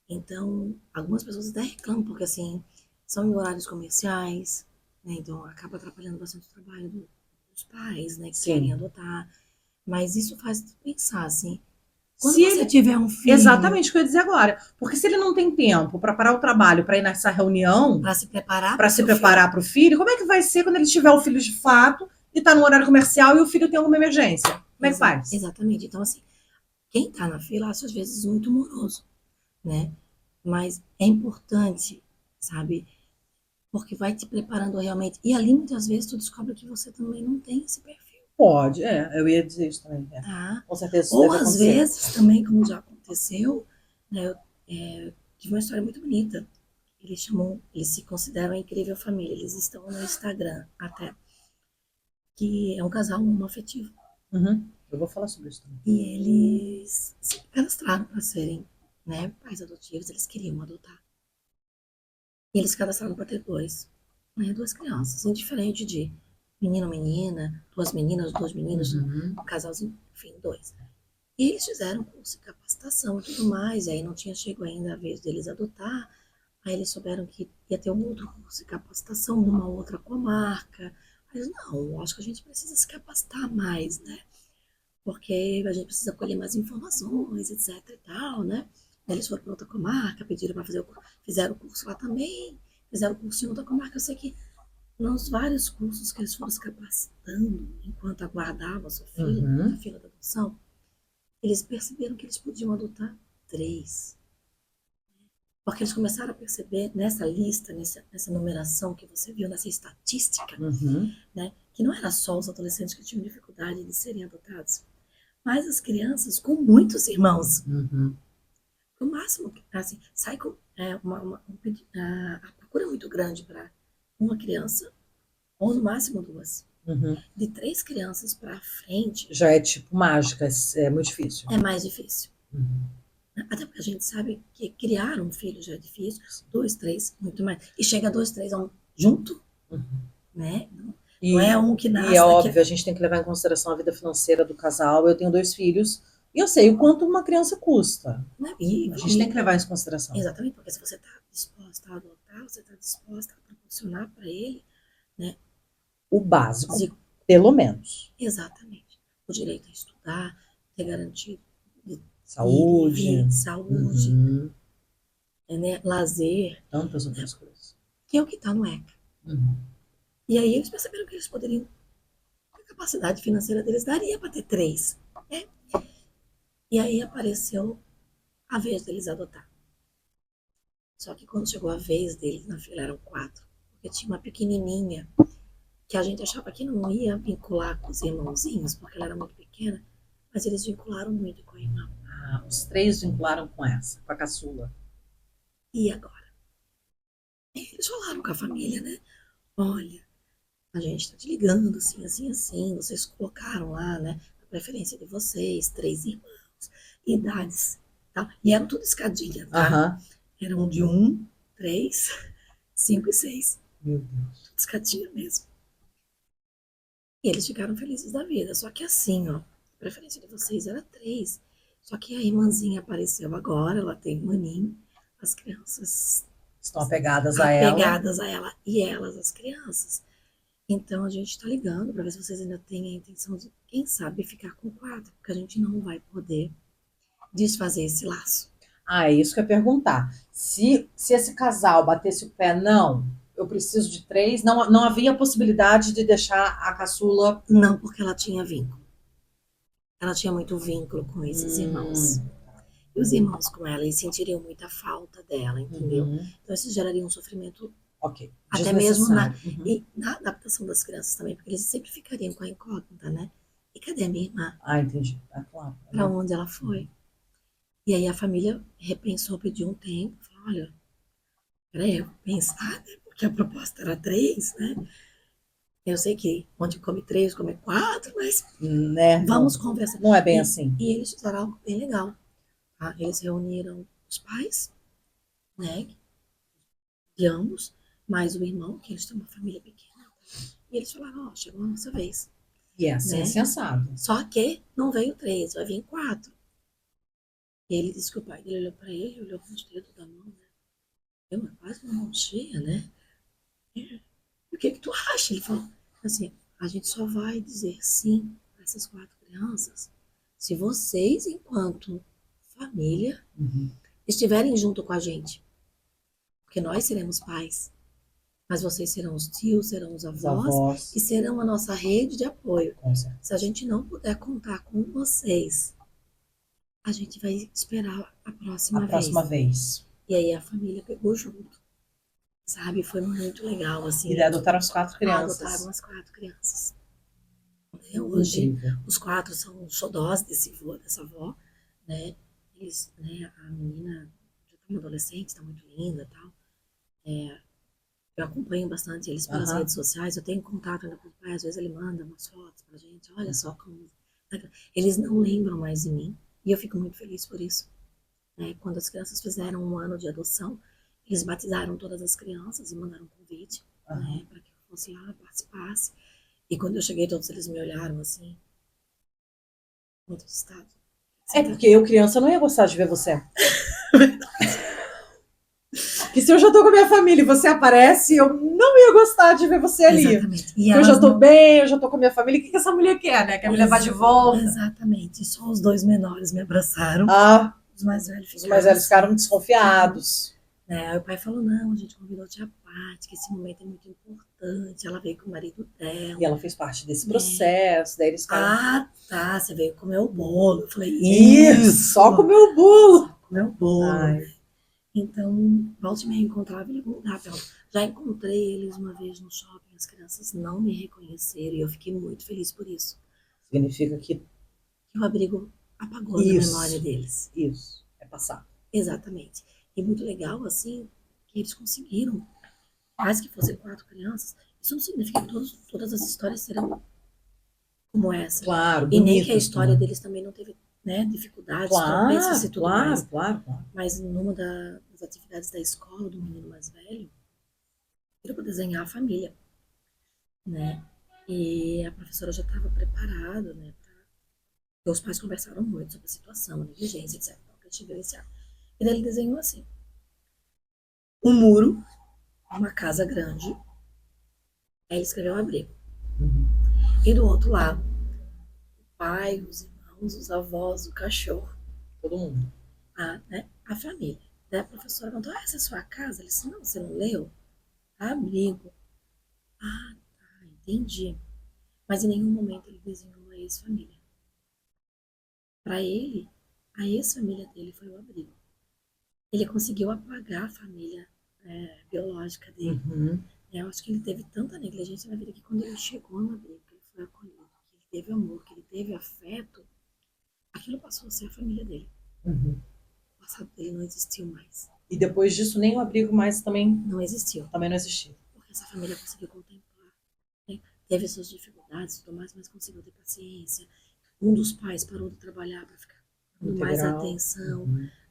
Então, algumas pessoas até reclamam, porque assim, são em horários comerciais, né? Então acaba atrapalhando bastante o trabalho dos pais, né? Que querem adotar. Mas isso faz pensar, assim, quando você tiver um filho...
Exatamente o que eu ia dizer agora. Porque se ele não tem tempo para parar o trabalho, para ir nessa reunião...
Para se preparar
para o filho, como é que vai ser quando ele tiver o filho de fato e está no horário comercial e o filho tem alguma emergência? Como é que faz?
Exatamente. Então, assim, quem está na fila acha às vezes muito moroso, né? Mas é importante, sabe? Porque vai te preparando realmente. E ali, muitas vezes, tu descobre que você também não tem esse perfil.
Pode, eu ia dizer isso também. Com certeza.
Ou às vezes, também, como já aconteceu, né, eu tive uma história muito bonita. Eles se consideram a incrível família. Eles estão no Instagram até. Que é um casal homoafetivo.
Eu vou falar sobre isso também.
E eles se cadastraram para serem, né, pais adotivos. Eles queriam adotar. E eles se cadastraram para ter duas crianças, indiferente de menino, menina, duas meninas, um casalzinho, enfim, 2. E eles fizeram curso de capacitação e tudo mais, e aí não tinha chegado ainda a vez deles adotar, aí eles souberam que ia ter um outro curso de capacitação numa outra comarca. Aí eles, não, acho que a gente precisa se capacitar mais, né? Porque a gente precisa colher mais informações, etc e tal, né? Eles foram para outra comarca, pediram para fazer fizeram o curso lá também, fizeram o curso em outra comarca. Eu sei que nos vários cursos que eles foram se capacitando, enquanto aguardavam a sua filha, na fila da adoção, eles perceberam que eles podiam adotar 3. Porque eles começaram a perceber nessa lista, nessa numeração que você viu, nessa estatística, né, que não era só os adolescentes que tinham dificuldade de serem adotados, mas as crianças com muitos irmãos. O máximo, assim, sai com a procura é muito grande para uma criança, ou no máximo 2. De 3 crianças para frente...
Já é tipo mágica, é muito difícil.
É mais difícil.
Uhum.
Até porque a gente sabe que criar um filho já é difícil, 2, 3, muito mais. E chega 2, 3 junto,
Uhum.
né? Não é um que
E é
nasce daqui.
óbvio, a gente tem que levar em consideração a vida financeira do casal. Eu tenho 2 filhos e eu sei o quanto uma criança custa.
Né?
A gente tem que levar isso em consideração.
Exatamente, porque se você está disposta a adotar, você está disposta a proporcionar para ele, né?
O básico, pelo menos.
Exatamente. O direito a estudar, ter garantido de
Saúde.
saúde,
Uhum.
né? Lazer,
Tantas outras coisas.
que é o que está no ECA.
Uhum.
E aí eles perceberam que eles poderiam, a capacidade financeira deles daria para ter 3. Né? E aí apareceu a vez deles adotar. Só que quando chegou a vez deles, na fila eram 4. Porque tinha uma pequenininha que a gente achava que não ia vincular com os irmãozinhos, porque ela era muito pequena, mas eles vincularam muito com a irmã.
Ah, os 3 vincularam com essa, com a caçula.
E agora? Eles falaram com a família, né? Olha, a gente tá te ligando assim, assim, assim. Vocês colocaram lá, né? A preferência de vocês, 3 irmãos, idades, tá? E eram tudo escadinha, tá?
Uhum.
Eram de 1, 3, 5 e 6.
Meu Deus.
Tudo escadinha mesmo. E eles ficaram felizes da vida. Só que assim, ó, a preferência de vocês era 3. Só que a irmãzinha apareceu agora, ela tem um aninho. As crianças
Estão apegadas a ela.
apegadas a ela e elas, as crianças. Então a gente está ligando para ver se vocês ainda têm a intenção de, quem sabe, ficar com 4, porque a gente não vai poder desfazer esse laço.
Ah, é isso que eu ia perguntar. Se esse casal batesse o pé, não, eu preciso de 3, não havia possibilidade de deixar a caçula.
Não, porque ela tinha vínculo. Ela tinha muito vínculo com esses irmãos. E os irmãos com ela, eles sentiriam muita falta dela, entendeu? Então isso geraria um sofrimento,
Ok.
até mesmo
Uhum.
na adaptação das crianças também, porque eles sempre ficariam com a incógnita, né? E cadê a minha irmã?
Ah, entendi. Ah, claro.
Para onde ela foi? E aí a família repensou, pediu um tempo, falou, olha, peraí, eu vou pensar, né? Porque a proposta era 3, né? Eu sei que onde come 3, come 4, mas
Né?
vamos conversar.
Não é bem assim.
E eles fizeram algo bem legal. Tá? Eles reuniram os pais, né? De ambos, mais o irmão, que eles têm uma família pequena. E eles falaram, ó, chegou a nossa vez.
E é assim,
né?
sensado.
Só que não veio 3, vai vir 4. E ele disse que o pai dele olhou para ele, olhou para os dedos da mão, né? Eu, mas quase uma mão cheia, né? E o que tu acha? Ele falou assim, a gente só vai dizer sim para essas 4 crianças se vocês, enquanto família, estiverem junto com a gente. Porque nós seremos pais. Mas vocês serão os tios, serão os avós e serão a nossa rede de apoio. Se a gente não puder contar com vocês, a gente vai esperar a próxima vez. E aí a família pegou junto, sabe? Foi muito legal, assim.
E adotaram as 4 crianças.
Adotaram as 4 crianças. Hoje, os 4 são xodós desse avô, dessa avó, né? Eles, né? A menina já tá uma adolescente, tá muito linda e tal. Eu acompanho bastante eles pelas redes sociais, eu tenho contato ainda com o pai, às vezes ele manda umas fotos pra gente, olha só como... Eles não lembram mais de mim, e eu fico muito feliz por isso. Né? Quando as crianças fizeram 1 ano de adoção, eles batizaram todas as crianças e mandaram um convite, né, para que eu fosse lá, participasse. E quando eu cheguei, todos eles me olharam assim, muito assustados.
Porque eu, criança, não ia gostar de ver você. Que se eu já tô com a minha família e você aparece, eu não ia gostar de ver você ali.
Exatamente.
E eu já tô bem, eu já tô com a minha família. O que essa mulher quer, né? Quer me levar de volta?
Exatamente. Só os 2 menores me abraçaram. Os mais velhos
ficaram desconfiados.
Aí o pai falou, não, a gente convidou a tia Paty, que esse momento é muito importante. Ela veio com o marido dela.
E ela fez parte desse processo. Daí eles ficaram...
Ah, tá, você veio comer o bolo. Eu falei,
isso, só comer o bolo.
Só comer o bolo. Então, volte e meia encontrava em algum lugar. Já encontrei eles uma vez no shopping, as crianças não me reconheceram e eu fiquei muito feliz por isso.
Significa que
o abrigo apagou da memória deles.
Isso, é passado.
Exatamente. E muito legal, assim, que eles conseguiram, mais que fossem 4 crianças, isso não significa que todas as histórias serão como essa.
Claro,
e nem que a história deles também não teve né, dificuldades, tropeços e tudo mais.
Claro.
Mas numa das atividades da escola do menino mais velho, era para desenhar a família, né? E a professora já estava preparada, né? Porque os pais conversaram muito sobre a situação, a negligência, etc. Então, que eles vivenciaram. E daí ele desenhou assim: um muro, uma casa grande. Aí ele escreveu um abrigo.
Uhum.
E do outro lado, o pai, os irmãos, os avós, o cachorro,
Todo mundo.
a família. Daí a professora perguntou: essa é a sua casa? Ele disse: não, você não leu? Abrigo. Ah, tá, entendi. Mas em nenhum momento ele desenhou a ex-família. Para ele, a ex-família dele foi o abrigo. Ele conseguiu apagar a família biológica dele.
Uhum.
Eu acho que ele teve tanta negligência na vida que quando ele chegou no abrigo, que ele foi acolhido, que ele teve amor, que ele teve afeto, aquilo passou a ser a família dele.
Uhum.
O passado dele não existiu mais.
E depois disso, nem o abrigo mais também
Não existiu.
não existiu.
Porque essa família conseguiu contemplar. Né? Teve suas dificuldades e tudo mais, mas conseguiu ter paciência. Um dos pais parou de trabalhar para ficar dando mais atenção,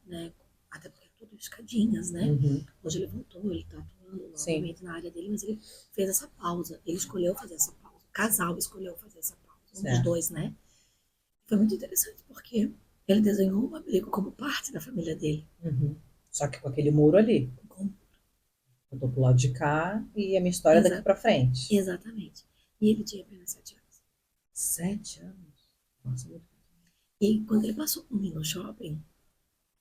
né? Até porque tudo escadinhas, né?
Uhum.
Hoje ele voltou, ele tá atuando novamente na área dele, mas ele fez essa pausa. Ele escolheu fazer essa pausa. O casal escolheu fazer essa pausa. Um dos dois, né? Foi muito interessante, porque ele desenhou o abrigo como parte da família dele.
Uhum. Só que com aquele muro ali. Eu tô pro lado de cá e a minha história daqui pra frente.
Exatamente. E ele tinha apenas 7 anos.
7 anos? Nossa, muito.
E quando ele passou por mim no shopping,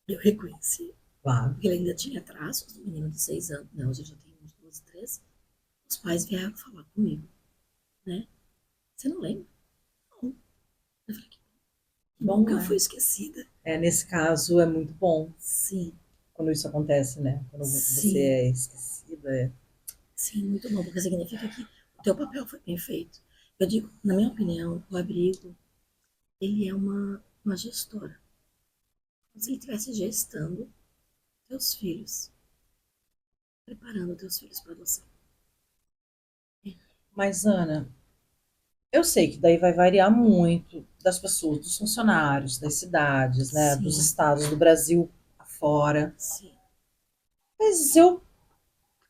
eu reconheci.
Claro.
Porque ele ainda tinha traços do menino de 6 anos. Né? Hoje eu já tenho uns 12, 13. Os pais vieram falar comigo. Né? Você não lembra? Não. Eu falei, que bom que eu fui esquecida.
Nesse caso é muito bom.
Sim.
Quando isso acontece, né? Quando você é esquecida.
Sim, muito bom, porque significa que o teu papel foi bem feito. Eu digo, na minha opinião, o abrigo, ele é uma gestora. Como se ele estivesse gestando teus filhos, preparando teus filhos para adoção.
Mas, Ana, eu sei que daí vai variar muito das pessoas, dos funcionários, das cidades, né? Dos estados do Brasil afora.
Sim.
Mas eu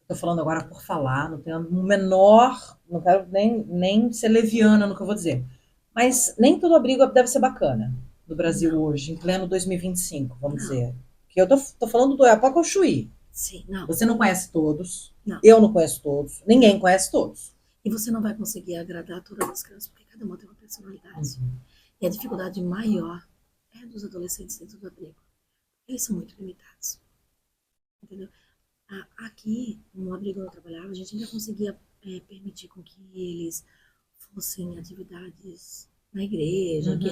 tô falando agora por falar, não tenho um menor, não quero nem ser leviana no que eu vou dizer. Mas nem todo abrigo deve ser bacana do Brasil hoje, em pleno 2025, vamos dizer. Porque eu tô falando do Oiapoque ao Chuí.
Sim, não.
Você não conhece todos,
não.
Eu não conheço todos, ninguém conhece todos.
E você não vai conseguir agradar todas as crianças, porque cada uma tem uma personalidade. E a dificuldade maior é dos adolescentes dentro do abrigo. Eles são muito limitados. Entendeu? Aqui, no abrigo onde eu trabalhava, a gente ainda conseguia permitir com que eles fossem atividades na igreja, que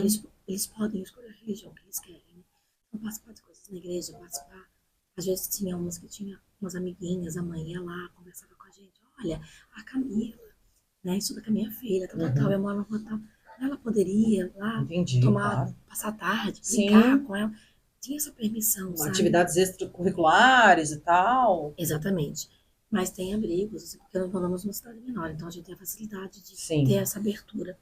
eles podem escolher a religião que eles querem. Né? Então, participar de coisas na igreja, participar. Às vezes tinha umas que tinha umas amiguinhas, a mãe ia lá, conversava com a gente. Olha, a Camila, né, estuda com a minha filha, tal, eu moro na rua tal. Ela poderia lá passar a tarde, brincar com ela. Tinha essa permissão, sabe?
Atividades extracurriculares e tal.
Exatamente. Mas tem abrigos, assim, porque nós moramos numa cidade menor, então a gente tem a facilidade de ter essa abertura.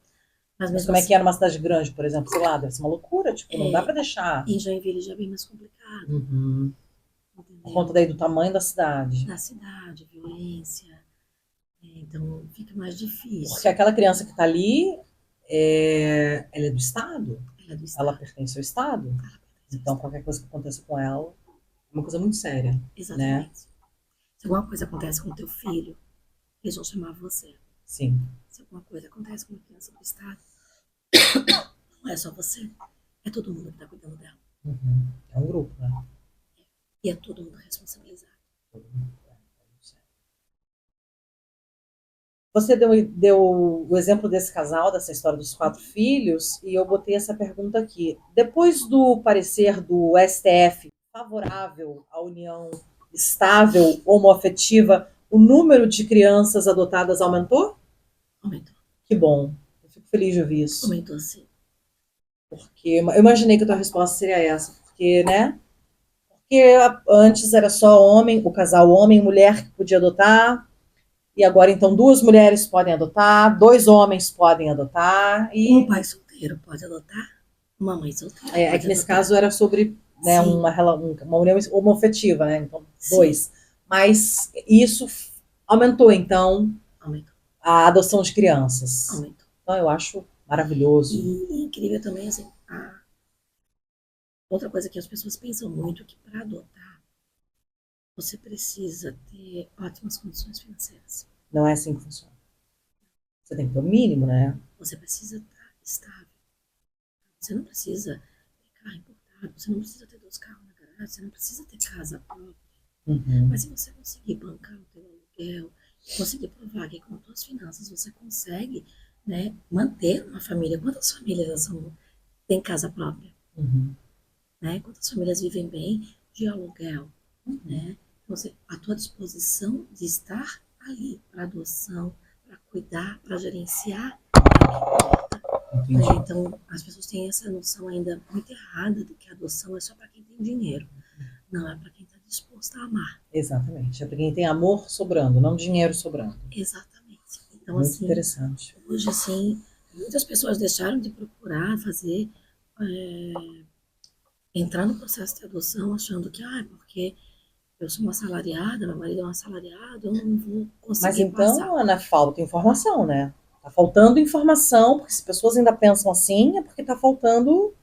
Mas
como é que é numa cidade grande, por exemplo? Sei lá, deve ser uma loucura, tipo, não dá pra deixar.
Em Joinville já é bem mais complicado.
Por conta daí do tamanho da cidade.
Da cidade, violência. Então fica mais difícil.
Porque aquela criança que tá ali, ela é do Estado?
Ela é do Estado.
Ela pertence ao Estado? Então qualquer coisa que aconteça com ela é uma coisa muito séria.
Exatamente.
Né?
Se alguma coisa acontece com o teu filho, eles vão chamar você.
Sim.
Se alguma coisa acontece com uma criança do Estado, não é só você. É todo mundo que está cuidando dela.
É um grupo, né?
E é todo mundo responsabilizado.
Você deu o exemplo desse casal, dessa história dos 4 filhos, e eu botei essa pergunta aqui. Depois do parecer do STF favorável à união estável, homoafetiva, o número de crianças adotadas aumentou?
Aumentou.
Que bom. Eu fico feliz de ouvir isso.
Aumentou, sim.
Porque eu imaginei que a tua resposta seria essa. Porque, né? Porque antes era só homem, o casal homem e mulher que podia adotar. E agora, então, 2 mulheres podem adotar, 2 homens podem adotar. E
um pai solteiro pode adotar, Uma mãe solteira
É
pode
que nesse
adotar.
caso era sobre, né,
Sim,
uma união homoafetiva, né? Então,
sim,
dois. Mas isso aumentou, então,
aumentou,
a adoção de crianças.
aumentou.
Então, eu acho maravilhoso.
E incrível também, assim, outra coisa que as pessoas pensam muito, que para adotar, você precisa ter ótimas condições financeiras.
Não é assim que funciona. Você tem que ter o mínimo, né?
Você precisa estar estável. Você não precisa ter carro importado, você não precisa ter 2 carros na garagem, você não precisa ter casa própria.
Uhum.
Mas se você conseguir bancar o teu aluguel, conseguir provar que com as suas finanças você consegue, né, manter uma família. Quantas famílias têm casa própria?
Uhum.
Né? Quantas famílias vivem bem de aluguel?
Uhum.
Né? Então, a tua disposição de estar ali para adoção, para cuidar, para gerenciar, é o que importa. Né?
Entendi.
Então, as pessoas têm essa noção ainda muito errada de que a adoção é só para quem tem dinheiro. Não, é para quem está disposto a amar.
Exatamente. É para quem tem amor sobrando, não dinheiro sobrando.
Exatamente. Então,
Muito
assim,
interessante.
hoje, assim, muitas pessoas deixaram de procurar fazer, é, entrar no processo de adoção achando que, porque eu sou uma assalariada, meu marido é um assalariado, eu não vou
Mas
conseguir passar.
então, Ana, falta informação, né? Tá faltando informação, porque se pessoas ainda pensam assim, é porque tá faltando.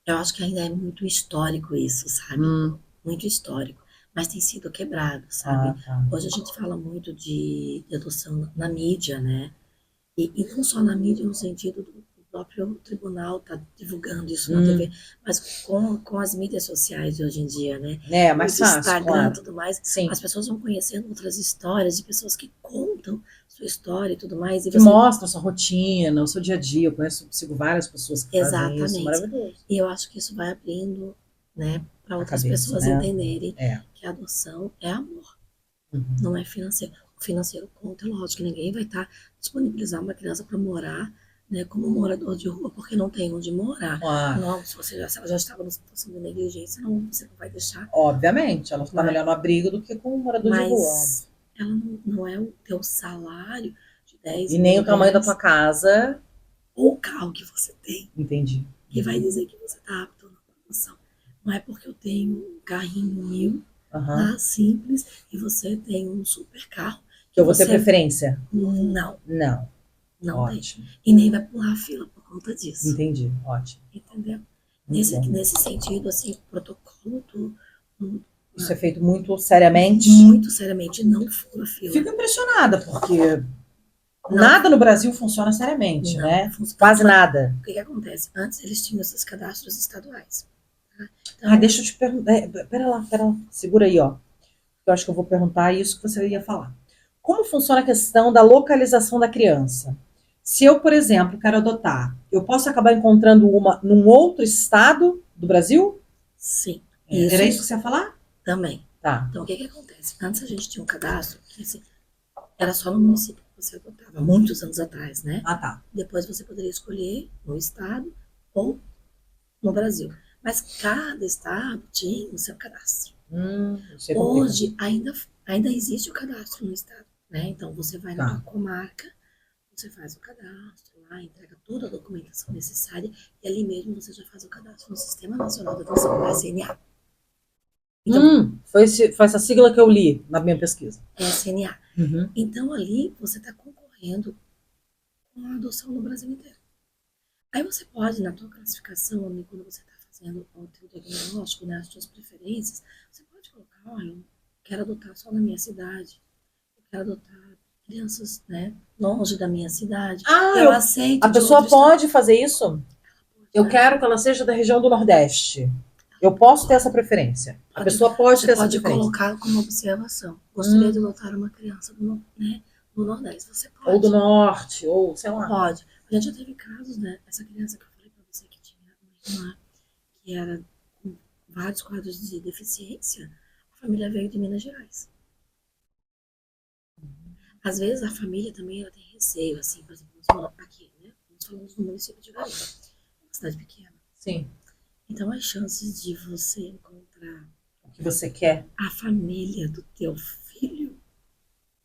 Eu acho que ainda é muito histórico isso, sabe?
Hum.
Muito histórico. Mas tem sido quebrado,
Ah,
sabe?
tá.
Hoje a gente fala muito de adoção na mídia, né? E não só na mídia, no sentido do próprio tribunal tá divulgando isso na TV, mas com as mídias sociais de hoje em dia, né?
É, mais
Os
fácil,
Instagram e
claro.
tudo mais,
Sim.
as pessoas vão conhecendo outras histórias de pessoas que contam sua história e tudo mais, e
Que
você.
mostra a sua rotina, o seu dia a dia. Eu conheço, sigo várias pessoas que fazem isso.
Exatamente.
Maravilhoso.
E eu acho que isso vai abrindo, né, para
A
outras
cabeça,
pessoas
né?
entenderem
É.
que a adoção é amor,
Uhum.
não é financeiro. O financeiro conta, é lógico, que ninguém vai estar disponibilizar uma criança para morar, né, como morador de rua, porque não tem onde morar.
Claro.
Não, se ela já estava numa situação de negligência, não, você não vai deixar.
Obviamente, ela está
Mas,
melhor no abrigo do que com um morador de rua.
mas ela não é o teu salário de 10
E nem
mil
o tamanho da tua
reais
casa.
ou o carro que você tem
Entendi.
que vai dizer que você está apto na promoção. Não é porque eu tenho um carrinho mil
Aham.
lá simples e você tem um super carro
Que
que
eu vou ter
você
preferência.
não,
Não.
não tem.
Ótimo.
E nem vai pular a fila por conta disso.
Entendi. Ótimo.
Entendeu?
Muito bom.
Nesse sentido, assim, o protocolo
Isso é feito muito seriamente.
muito seriamente, não fura a fila.
Fico impressionada, porque
Não,
nada no Brasil funciona seriamente,
não.
né? Quase nada.
O que acontece? Antes eles tinham esses cadastros estaduais. Tá? Então,
Deixa eu te perguntar. Pera lá. Segura aí, ó. Eu acho que eu vou perguntar isso que você ia falar. Como funciona a questão da localização da criança? Se eu, por exemplo, quero adotar, eu posso acabar encontrando uma num outro estado do Brasil?
sim.
Era isso que você ia falar?
Também.
Tá.
Então, o que acontece? Antes a gente tinha um cadastro que assim, era só no município que você adotava, muitos anos atrás, né?
Ah, tá.
Depois você poderia escolher no estado ou no Brasil. Mas cada estado tinha o seu cadastro.
Isso é complicado.
Hoje ainda existe o cadastro no estado, né? Então você vai na tua comarca, você faz o cadastro lá, entrega toda a documentação necessária e ali mesmo você já faz o cadastro no Sistema Nacional de Adoção, o SNA. Então,
foi essa sigla que eu li na minha pesquisa.
SNA.
Uhum.
Então ali você está concorrendo com a adoção no Brasil inteiro. Aí você pode, na tua classificação, quando você está fazendo o teu diagnóstico, né, as suas preferências, você pode colocar, olha, eu quero adotar só na minha cidade, eu quero adotar crianças, né, longe da minha cidade. Eu aceito.
A pessoa pode fazer isso? Eu quero que ela seja da região do Nordeste. Eu posso ter essa preferência. A pessoa pode ter essa preferência.
Você pode colocar como observação. Gostaria de adotar uma criança do Nordeste. Você pode.
Ou do Norte, ou sei lá.
Pode. A gente já teve casos, né? Essa criança que eu falei pra você que tinha uma irmã que era com vários quadros de deficiência, a família veio de Minas Gerais. Às vezes a família também ela tem receio, assim, por exemplo, nós falamos aqui, né? Nós falamos no município de Garuva, uma cidade pequena.
Sim.
Então as chances de você encontrar
o que você quer,
a família do teu filho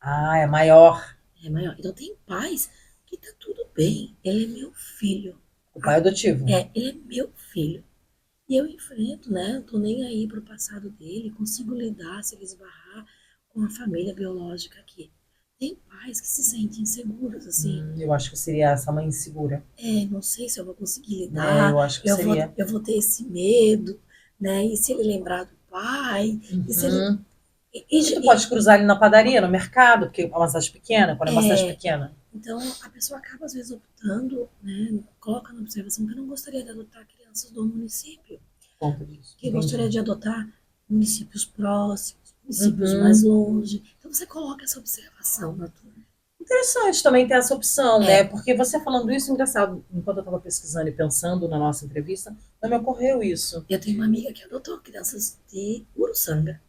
é maior.
é maior. Então tem pais que tá tudo bem, ele é meu filho.
O pai adotivo.
Ele é meu filho. E eu enfrento, né? Eu tô nem aí pro passado dele, consigo lidar se ele esbarrar com a família biológica aqui. Tem pais que se sentem inseguros, assim.
Eu acho que seria essa mãe insegura.
Não sei se eu vou conseguir
É,
lidar,
eu acho que seria.
eu vou ter esse medo, né? E se ele lembrar do pai, e se ele.
Uhum. E tu
E,
pode cruzar ali na padaria, no mercado, porque é uma cidade pequena, quando é uma cidade pequena.
então, a pessoa acaba, às vezes, optando, né? Coloca na observação que eu não gostaria de adotar crianças do município,
Conta disso.
que
Entendi.
gostaria de adotar municípios próximos, municípios mais longe. Então, você coloca essa observação na tua.
Interessante também ter essa opção, né? Porque você falando isso, engraçado, enquanto eu estava pesquisando e pensando na nossa entrevista, não me ocorreu isso.
Eu tenho uma amiga que adotou crianças de Uruçanga.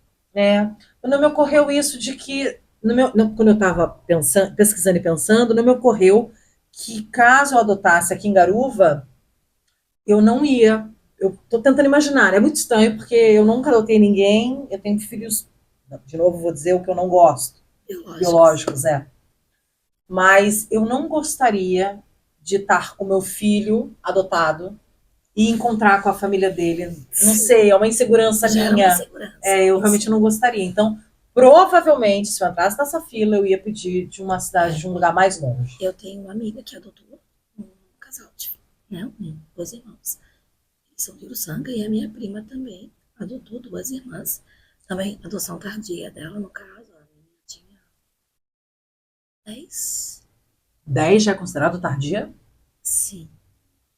Não me ocorreu isso de que, quando eu estava pesquisando e pensando, não me ocorreu que caso eu adotasse aqui em Garuva, eu não ia. Eu estou tentando imaginar, é muito estranho porque eu nunca adotei ninguém, eu tenho filhos, de novo vou dizer o que eu não gosto, biológicos, mas eu não gostaria de estar com meu filho adotado e encontrar com a família dele. Não sei, é uma insegurança
Já
minha.
uma segurança.
Eu realmente não gostaria. Então, provavelmente, se eu entrasse nessa fila, eu ia pedir de uma cidade, de um lugar mais longe.
Eu tenho uma amiga que adotou um casal de filhos, né? Dois irmãos. Eles são de Uruçanga e a minha prima também adotou duas irmãs. Também adoção tardia dela, no caso. A menina tinha 10.
10 já é considerado tardia?
Sim.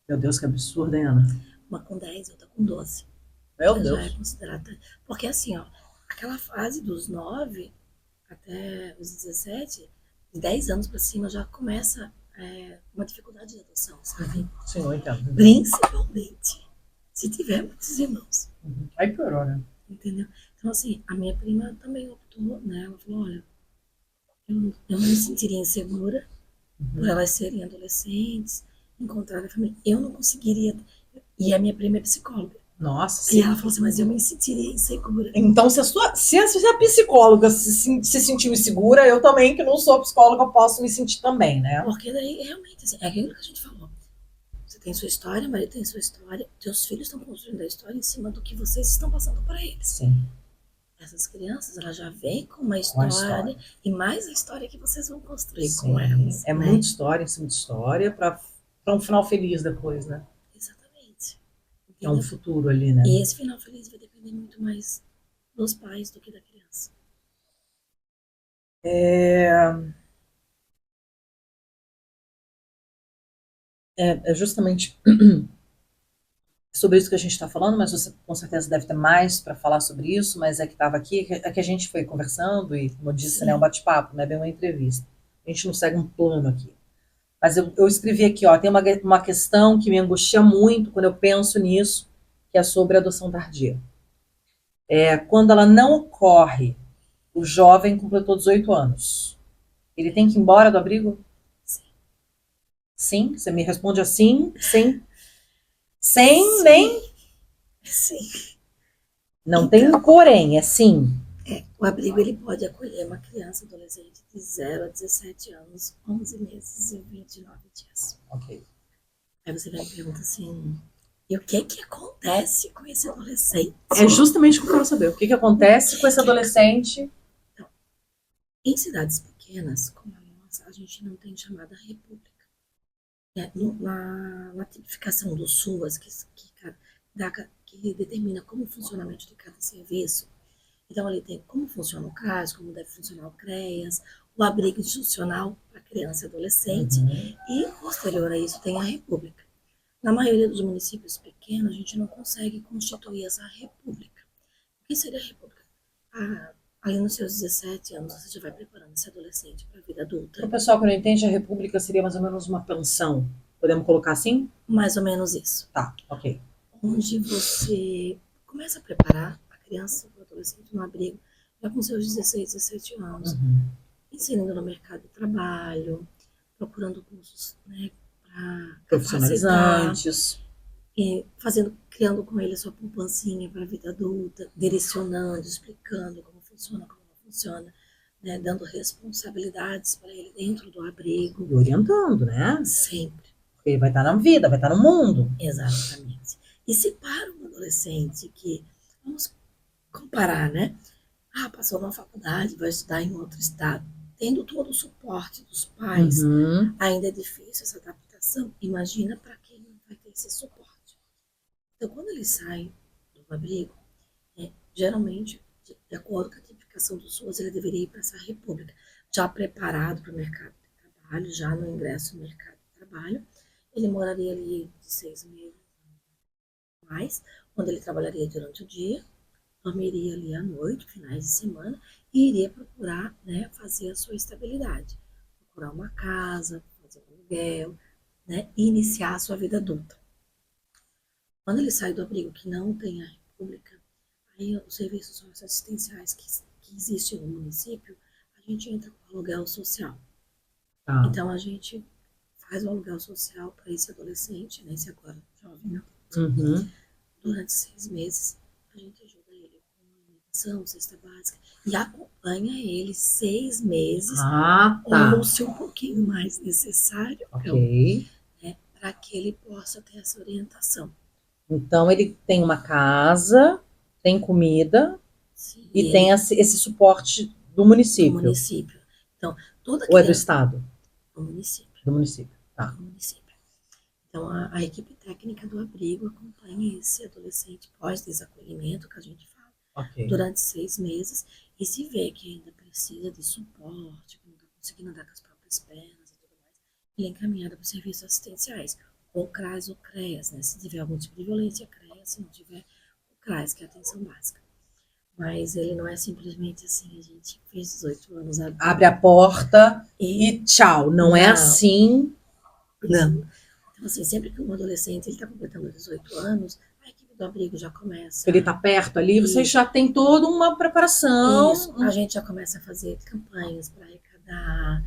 Meu Deus, que absurdo, hein, Ana?
Uma com 10 e outra com 12.
Meu
Já
Deus.
é considerada. Porque assim, ó, aquela fase dos 9 até os 17, de 10 anos para cima, já começa uma dificuldade de adoção, sabe?
Sim, eu entendo.
Principalmente se tiver muitos irmãos.
Aí piorou, né?
Entendeu? Então, assim, a minha prima também optou, né? Ela falou: olha, eu não me sentiria insegura por elas serem adolescentes, encontrar a família. Eu não conseguiria. E a minha prima é psicóloga.
Nossa,
E
sim.
ela falou assim: mas eu me sentiria insegura.
Então, se a psicóloga se sentiu insegura, eu também, que não sou psicóloga, posso me sentir também, né?
Porque daí, realmente, assim, é aquilo que a gente falou. Você tem sua história, Maria tem sua história, teus filhos estão construindo a história em cima do que vocês estão passando para eles.
Sim.
Essas crianças, elas já vêm com uma história, e mais a história que vocês vão construir
Sim.
com elas.
É, né? Muita história em cima de história para um final feliz depois, né?
Exatamente.
É um futuro ali, né?
E esse final feliz vai depender muito mais dos pais do que da criança.
É justamente sobre isso que a gente está falando, mas você com certeza deve ter mais para falar sobre isso, mas é que estava aqui, é que a gente foi conversando e, como eu disse, né, um bate-papo, não é bem uma entrevista. A gente não segue um plano aqui. Mas eu escrevi aqui, ó, tem uma questão que me angustia muito quando eu penso nisso, que é sobre a adoção tardia. Quando ela não ocorre, o jovem completou 18 anos. Ele tem que ir embora do abrigo?
Sim.
Sim? Você me responde assim? Sim? Sem nem...
Sim.
Não então, tem porém, é sim.
O abrigo ele pode acolher uma criança adolescente de 0 a 17 anos, 11 meses e 29 dias.
Ok.
Aí você vai me perguntar assim, e o que acontece com esse adolescente?
É justamente o que eu quero saber. O que acontece com esse adolescente?
Então, em cidades pequenas, como a nossa, a gente não tem chamada república. Na tipificação do SUAS, que determina como o funcionamento de cada serviço, então, ali tem como funciona o CAS, como deve funcionar o CREAS, o abrigo institucional para criança e adolescente, e, posterior a isso, tem a República. Na maioria dos municípios pequenos, a gente não consegue constituir essa República. O que seria a República? Ali nos seus 17 anos, você já vai preparando esse adolescente para a vida adulta.
O pessoal que não entende, a República seria mais ou menos uma pensão. Podemos colocar assim?
Mais ou menos isso.
Tá, ok.
Onde você começa a preparar a criança, o adolescente no abrigo, já com seus 16, 17 anos, inserindo no mercado de trabalho, procurando cursos, né, para
profissionalizantes,
criando com ele a sua poupancinha para a vida adulta, direcionando, explicando como funciona, como não funciona, né, dando responsabilidades para ele dentro do abrigo.
E orientando, né?
Sempre.
Porque ele vai estar na vida, vai estar no mundo.
Exatamente. E se para um adolescente que, vamos comparar, né? Passou na faculdade, vai estudar em outro estado, tendo todo o suporte dos pais,
Uhum.
ainda é difícil essa adaptação. Imagina para quem não vai ter esse suporte. Então, quando ele sai do abrigo, geralmente, de acordo com a tipificação do SUAS, ele deveria ir para essa república, já preparado para o mercado de trabalho, já no ingresso no mercado de trabalho. Ele moraria ali de 6 meses mais, onde ele trabalharia durante o dia, dormiria ali à noite, finais de semana, e iria procurar, né, fazer a sua estabilidade. Procurar uma casa, fazer um aluguel, né, e iniciar a sua vida adulta. Quando ele sai do abrigo que não tem a república, aí os serviços socioassistenciais que existem no município, a gente entra com aluguel social.
Tá.
Então a gente faz o aluguel social para esse adolescente, né, esse agora jovem,
Uhum.
durante 6 meses. A gente ajuda ele com alimentação, cesta básica, e acompanha ele 6 meses,
Ah, tá.
ou se um pouquinho mais necessário,
Ok.
para que ele possa ter essa orientação.
Então ele tem uma casa, tem comida
Sim,
e tem esse suporte do município.
do município. Então, toda
Ou é do
criança
estado?
do município.
Do município. Tá.
Do município. Então, a equipe técnica do abrigo acompanha esse adolescente pós-desacolhimento, que a gente fala,
Ok.
durante 6 meses, e se vê que ainda precisa de suporte, que não está conseguindo andar com as próprias pernas e tudo mais, ele é encaminhado para os serviços assistenciais, ou CRAS ou CREAS, né? Se tiver algum tipo de violência, CREAS, se não tiver, o CRAS, que é a atenção básica. Mas ele não é simplesmente assim, a gente fez 18 anos,
Abre a porta
e
e tchau. Não é assim.
não. Então, assim, sempre que um adolescente está completando 18 anos, a equipe do abrigo já começa.
Ele está perto ali, vocês já tem toda uma preparação.
Isso, a gente já começa a fazer campanhas para arrecadar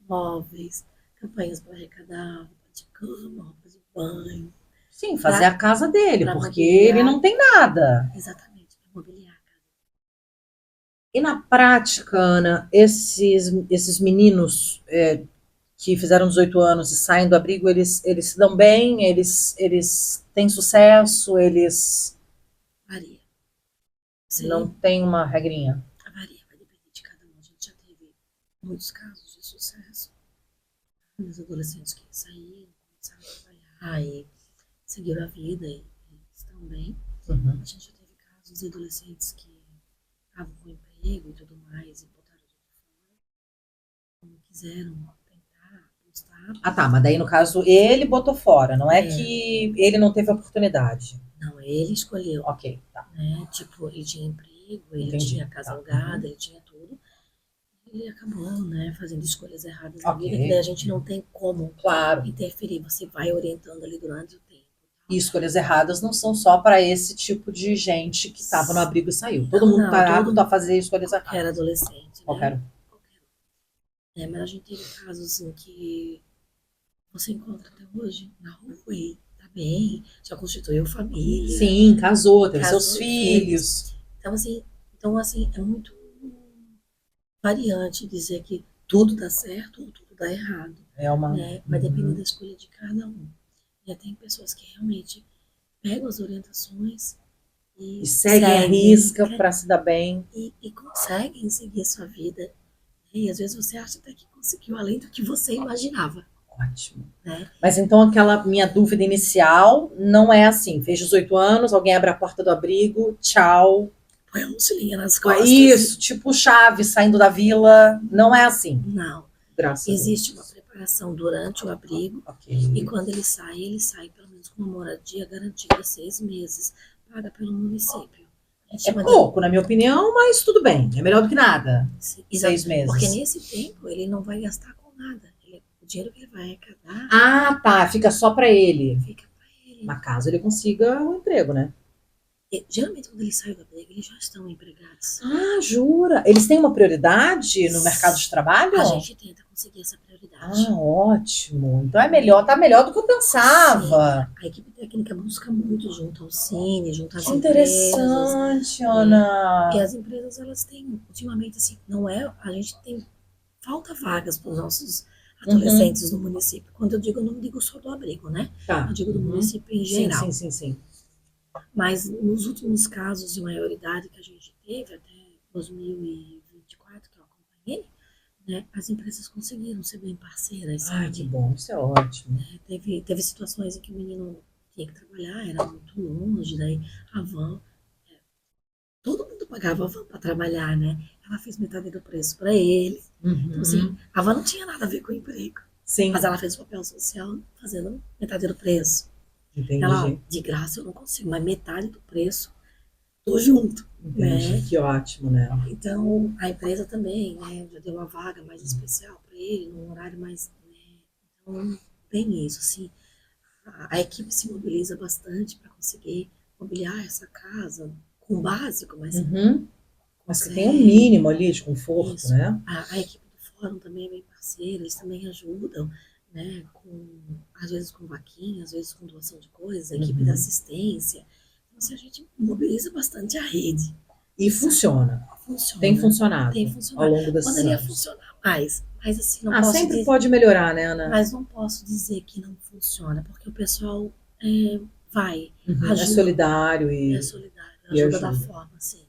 móveis, campanhas para arrecadar roupa de cama, roupa de banho.
Sim, fazer a casa dele,
pra
porque
mobiliar.
ele não tem nada.
Exatamente, para mobiliar a casa.
E na prática, Ana, esses meninos que fizeram 18 anos e saem do abrigo, eles se dão bem, eles têm sucesso, eles
Varia. Sim,
não têm uma regrinha.
varia, vai depender de cada um. A gente já teve muitos casos de sucesso. Dos adolescentes que saíram, começaram a trabalhar e seguiram a vida e estão bem.
Uhum.
A gente já teve casos de adolescentes que estavam com emprego e tudo mais e botaram tudo fora, como quiseram tentar, apostar.
Ah, tá, mas daí no caso ele botou fora, não é que ele não teve oportunidade.
Não, ele escolheu.
Ok, tá.
Né? Tipo, ele tinha emprego, ele
Entendi,
tinha casa
tá.
alugada, ele tinha tudo. Ele acabou, né, fazendo escolhas erradas na
Ok.
vida, que daí a gente não tem como
Claro.
interferir. Você vai orientando ali durante o tempo.
E escolhas erradas não são só para esse tipo de gente que estava no abrigo e saiu. Todo mundo está apto a fazer escolhas erradas.
Qualquer adolescente,
Qualquer
né? Mas a gente teve casos em que você encontra até hoje na rua e tá bem, já constituiu família.
Sim, casou, teve
Casou,
seus filhos.
Então, assim, é muito variante dizer que tudo dá certo ou tudo dá errado.
É uma.
Né? Vai depender da escolha de cada um. Tem pessoas que realmente pegam as orientações e
seguem a risca para se dar bem.
E conseguem seguir a sua vida. E às vezes você acha até que conseguiu além do que você imaginava.
Ótimo.
Né?
Mas então aquela minha dúvida inicial não é assim. Fez 18 anos, alguém abre a porta do abrigo, tchau.
Põe a mochilinha nas costas.
Isso, tipo Chaves saindo da vila. Não é assim.
Não.
Graças
Existe uma preparação durante o abrigo.
Okay.
E quando ele sai pelo menos com uma moradia garantida 6 meses, paga pelo município.
É pouco, na minha opinião, mas tudo bem. É melhor do que nada.
Sim,
6 meses.
Porque nesse tempo ele não vai gastar com nada. O dinheiro que ele vai arrecadar.
Ah, tá. Fica só para ele.
Fica para ele.
Mas caso ele consiga um emprego, né?
Geralmente, quando eles saem do abrigo, eles já estão empregados.
Ah, jura? Eles têm uma prioridade no mercado de trabalho?
A gente tenta conseguir essa prioridade.
Ah, ótimo. Então é melhor, tá melhor do que eu pensava.
Sim. A equipe técnica busca muito junto ao Cine, junto às
interessante, Ana.
E as empresas, elas têm, ultimamente, assim, não é, a gente tem, falta vagas para os nossos adolescentes do município. Quando eu digo, eu não digo só do abrigo, né?
Tá.
Eu digo do município em
Sim,
geral.
sim.
Mas nos últimos casos de maioridade que a gente teve, até 2024, que eu acompanhei, né, as empresas conseguiram ser bem parceiras,
Ai,
sabe?
que bom, isso é ótimo.
Teve situações em que o menino tinha que trabalhar, era muito longe, daí a van, todo mundo pagava a van para trabalhar, né? Ela fez metade do preço para ele. Então, assim, a van não tinha nada a ver com o emprego.
Sim,
Mas ela fez o papel social fazendo metade do preço. Ela,
entendi.
de graça eu não consigo, mas metade do preço, tô junto,
Entendi,
né?
que ótimo, né?
Então, a empresa também, né, já deu uma vaga mais especial para ele, num horário mais, né? Então, tem isso, assim. A equipe se mobiliza bastante para conseguir mobiliar essa casa com o básico, mas
Mas que tem um
consegue.
mínimo ali de conforto,
Isso.
né?
A equipe do fórum também é bem parceira, eles também ajudam, né? Às vezes com vaquinha, às vezes com doação de coisas, a equipe da assistência. Então, assim, a gente mobiliza bastante a rede.
E
Sabe?
funciona.
Funciona.
Tem funcionado
Tem
ao
funcionado.
longo desses
Poderia
anos.
funcionar mais, mas assim, não
Ah,
posso
sempre
dizer.
pode melhorar, né, Ana?
Mas não posso dizer que não funciona, porque o pessoal vai,
É
ajuda,
solidário
é
e,
solidário,
e
ajuda da
ajuda.
forma, assim.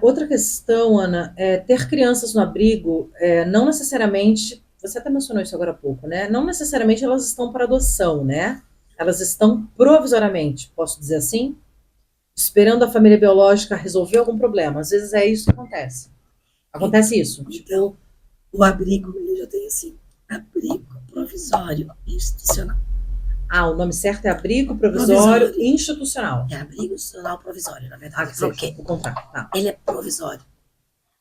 Outra questão, Ana, é ter crianças no abrigo, não necessariamente, você até mencionou isso agora há pouco, né? Não necessariamente elas estão para adoção, né? Elas estão provisoriamente, posso dizer assim, esperando a família biológica resolver algum problema. Às vezes é isso que acontece. Acontece isso.
Então,
Tipo,
o abrigo, ele já tem assim, abrigo provisório institucional.
o nome certo é abrigo provisório institucional.
É abrigo institucional provisório, na
Ah,
verdade.
que seja,
Porque
o contrato, tá.
ele é provisório.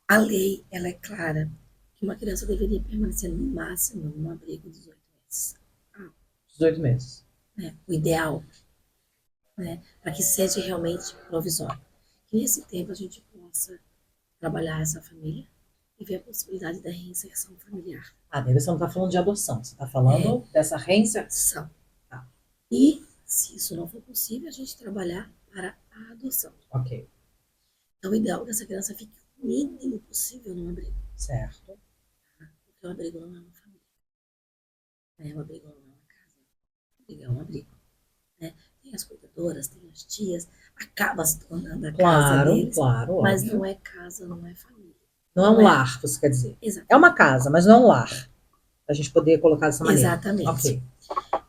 A lei, ela é clara que uma criança deveria permanecer no máximo no abrigo 18 meses.
18 meses.
O ideal, né, para que seja realmente provisório. Que nesse tempo a gente possa trabalhar essa família e ver a possibilidade da reinserção familiar.
Daí você não está falando de adoção, você está falando dessa reinserção.
Tá. E, se isso não for possível, a gente trabalhar para a adoção.
Ok.
Então, o ideal é que essa criança fique o mínimo possível no abrigo.
Certo.
Porque o abrigo não é uma família. O abrigo não é uma casa. O abrigo é um abrigo. Né? Tem as cuidadoras, tem as tias, acaba se tornando a casa deles.
Claro,
mas
óbvio.
não é casa, não é família.
Não é um lar, você quer dizer.
Exatamente.
É uma casa, mas não é um lar. A gente poder colocar dessa maneira.
Exatamente.
Ok.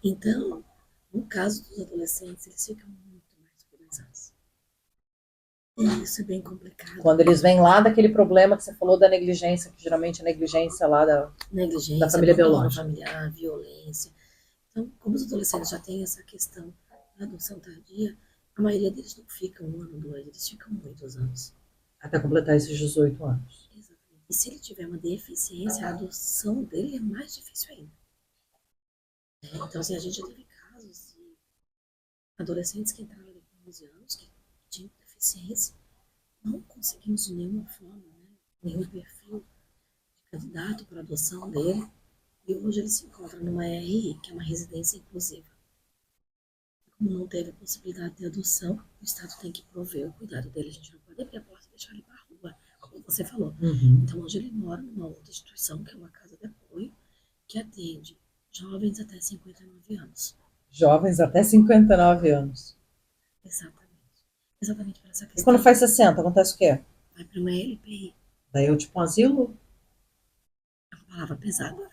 Então, no caso dos adolescentes, eles ficam muito mais priorizados. E isso é bem complicado.
Quando eles vêm lá daquele problema que você falou da negligência, que geralmente é negligência lá da família biológica.
Familiar, violência. Então, como os adolescentes já têm essa questão da adoção tardia, a maioria deles não fica 1 ano, 2, eles ficam muitos anos.
Até completar esses 18 anos.
Exatamente. E se ele tiver uma deficiência, a adoção dele é mais difícil ainda. Então, assim, a gente já teve casos de adolescentes que entraram ali com 11 anos, que tinham deficiência, não conseguimos de nenhuma forma, né, nenhum perfil de candidato para adoção dele, e hoje ele se encontra numa RI, que é uma residência inclusiva. Como não teve a possibilidade de adoção, o Estado tem que prover o cuidado dele. A gente não pode abrir a porta e deixar ele para a rua, como você falou. Então, hoje ele mora numa outra instituição, que é uma casa de apoio, que atende jovens até 59 anos.
Jovens até 59 anos.
Exatamente. Exatamente para essa questão.
E quando faz 60, acontece o quê?
Vai para uma LPI.
Daí é tipo um asilo?
É uma palavra pesada.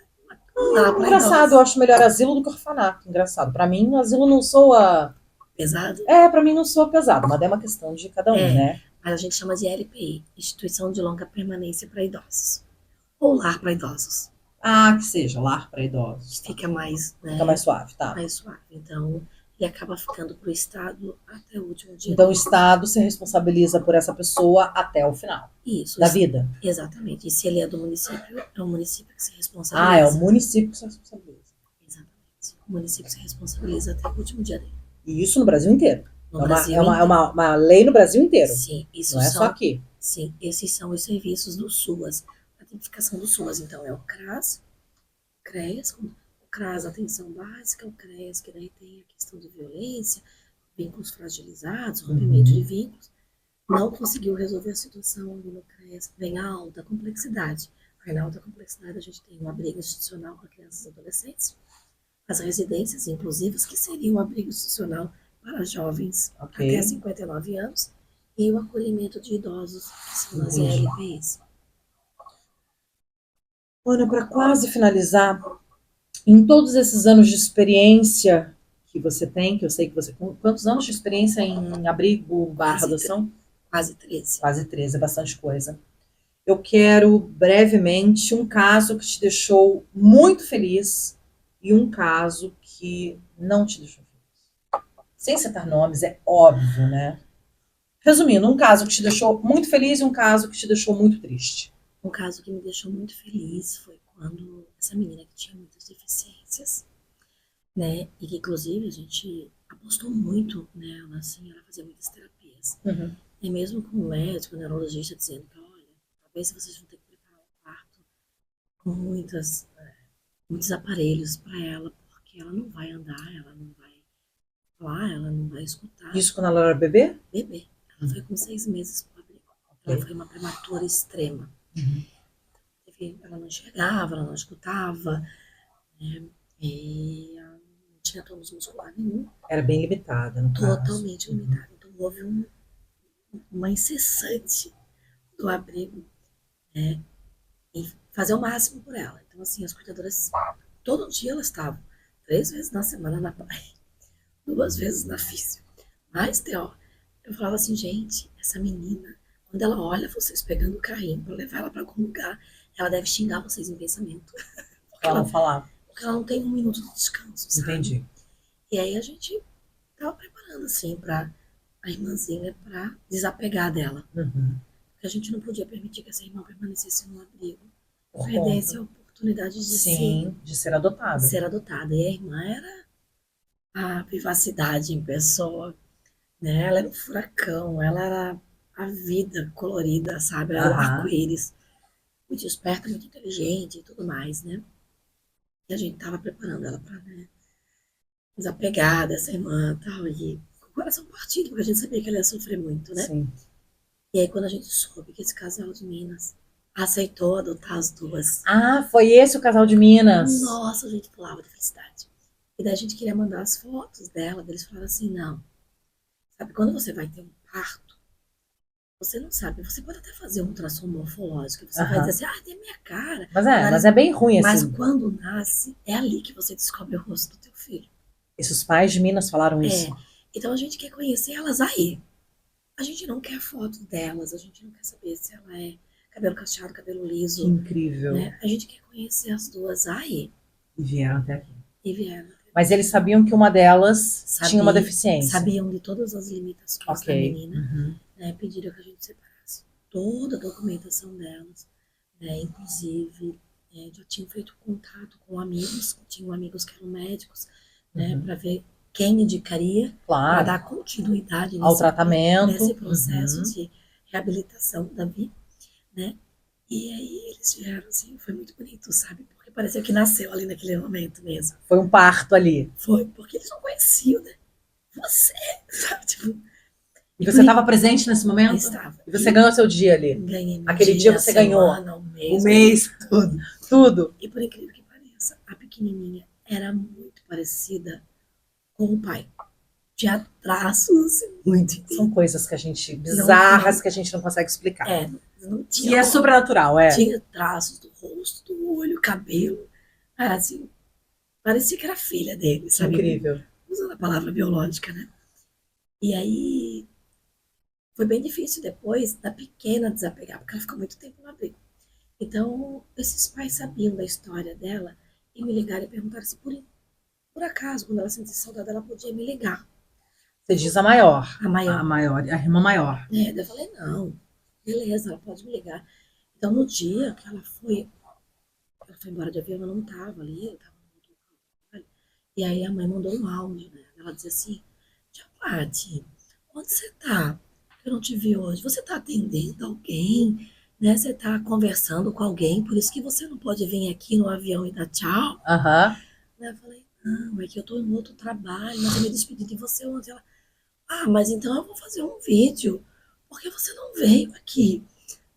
Engraçado, eu acho melhor asilo do que orfanato. Engraçado. Pra mim, asilo não soa.
Pesado?
Pra mim não soa pesado, mas é uma questão de cada um, né?
Mas a gente chama de LPI, Instituição de Longa Permanência para Idosos. Ou lar para idosos.
Que seja, lar para idosos. Tá.
Fica mais, né,
Fica mais suave, tá?
Mais suave. Então, ele acaba ficando pro Estado até o último dia.
Então, o Estado se responsabiliza por essa pessoa até o final.
Isso.
Da vida.
Exatamente. E se ele é do município, é o município que se responsabiliza.
É o município que se responsabiliza.
Exatamente. O município se responsabiliza até o último dia dele.
E isso no Brasil inteiro.
No Brasil inteiro.
É uma lei no Brasil inteiro.
Sim, isso
não é só aqui.
Sim, esses são os serviços do SUAS. A tipificação do SUAS, então, é o CRAS, CREAS, o CRAS, atenção básica, o CREAS, que daí tem a questão de violência, vínculos fragilizados, rompimento de vínculos. Não conseguiu resolver a situação ali no CREAS, vem a alta complexidade. Aí na alta complexidade a gente tem um abrigo institucional para crianças e adolescentes, as residências inclusivas, que seria um abrigo institucional para jovens até
Ok.
59 anos, e o acolhimento de idosos, que são as
Entendi.
ELPIs.
Ana, para quase finalizar, em todos esses anos de experiência que você tem, que eu sei que você. Quantos anos de experiência em abrigo barra
Quase,
adoção?
quase 13.
Quase 13, é bastante coisa. Eu quero brevemente um caso que te deixou muito feliz e um caso que não te deixou feliz. Sem citar nomes, é óbvio, né? Resumindo, um caso que te deixou muito feliz e um caso que te deixou muito triste.
Um caso que me deixou muito feliz foi quando essa menina que tinha muitas deficiências, né, e que inclusive a gente apostou muito nela, assim, ela fazia muitas terapias.
Uhum.
E mesmo com o médico, o neurologista dizendo que, olha, talvez vocês vão ter que preparar um quarto com muitos aparelhos para ela, porque ela não vai andar, ela não vai falar, ela não vai escutar.
Isso quando ela era bebê?
Bebê. Ela foi com 6 meses pro abrigo. Ela foi uma prematura extrema.
Uhum.
Ela não enxergava, ela não escutava, né? E ela não tinha tônus muscular nenhum.
Era bem limitada, no caso.
Totalmente limitada. Então houve uma incessante do abrigo, né? E fazer o máximo por ela. Então, assim, as cuidadoras, todo dia elas estavam 3 vezes na semana na praia, 2 vezes na física. Mas, Theo, eu falava assim, gente, essa menina, quando ela olha vocês pegando o carrinho para levar ela para algum lugar, ela deve xingar vocês em pensamento.
Ela não falava.
Porque ela não tem um minuto de descanso, sabe?
Entendi.
E aí a gente tava preparando, assim, para a irmãzinha para desapegar dela.
Uhum.
Porque a gente não podia permitir que essa irmã permanecesse no abrigo,
Por
perdesse
conta.
a oportunidade de
Sim, de ser adotada.
ser adotada. E a irmã era a privacidade em pessoa, né? Ela era um furacão, ela era a vida colorida, sabe? Ela era o
Aham.
arco-íris, muito esperta, muito inteligente e tudo mais, né? E a gente tava preparando ela para, né, desapegar dessa irmã e tal, e com o coração partido, porque a gente sabia que ela ia sofrer muito, né?
Sim.
E aí quando a gente soube que esse casal de Minas aceitou adotar as duas,
Ah, foi esse o casal de Minas.
nossa, a gente pulava de felicidade. E daí a gente queria mandar as fotos dela, eles falaram assim, não, sabe, quando você vai ter um parto, você não sabe, você pode até fazer um ultrassom morfológico, você vai
Aham.
dizer assim, ah, tem minha cara.
Mas é bem ruim
Mas
assim.
quando nasce, é ali que você descobre o rosto do teu filho.
Esses pais de Minas falaram isso.
Então a gente quer conhecer elas aí. A gente não quer foto delas, a gente não quer saber se ela é cabelo cacheado, cabelo
Que
liso,
incrível.
né? A gente quer conhecer as duas aí.
E vieram até aqui.
E vieram.
Mas eles sabiam que uma delas tinha uma deficiência.
Sabiam de todas as limitações da menina.
Uhum.
Né? Pediram que a gente separasse toda a documentação delas, né? Inclusive, já tinham feito contato com amigos, tinham amigos que eram médicos, né? Para ver quem indicaria para dar continuidade
ao tratamento,
nesse processo de reabilitação da Vi, né? E aí eles vieram, assim, foi muito bonito, sabe? Porque parecia que nasceu ali naquele momento mesmo.
Foi um parto ali.
Foi, porque eles não conheciam, né? Você, sabe? Tipo,
e você estava presente nesse momento?
Eu estava.
E você ganhou seu dia ali?
Ganhei meu
Aquele dia você
semana,
ganhou
o
mês. O mês, tudo.
E por incrível que pareça, a pequenininha era muito parecida com o pai. Tinha traços muito.
São coisas que a gente, bizarras, que a gente não consegue explicar.
Não tinha.
E é sobrenatural,
Tinha traços do rosto, do olho, cabelo. Assim, parecia que era filha dele, sabe?
Incrível.
Usando a palavra biológica, né? E aí foi bem difícil depois da pequena desapegar, porque ela ficou muito tempo no abrigo. Então, esses pais sabiam da história dela e me ligaram e perguntaram se por acaso, quando ela sentisse saudade, ela podia me ligar.
Você diz a maior.
A maior.
A irmã maior.
Daí eu falei, não, beleza, ela pode me ligar. Então, no dia que ela foi embora de avião, ela não estava ali, eu tava no local. E aí a mãe mandou um áudio, né? Ela dizia assim, tia Paty, onde você tá? Eu não te vi hoje. Você tá atendendo alguém? Né? Você tá conversando com alguém, por isso que você não pode vir aqui no avião e dar tchau?
Aham.
Eu falei, não, é que eu tô em outro trabalho, mas eu me despedi de você ontem. Ela, mas então eu vou fazer um vídeo, porque você não veio aqui.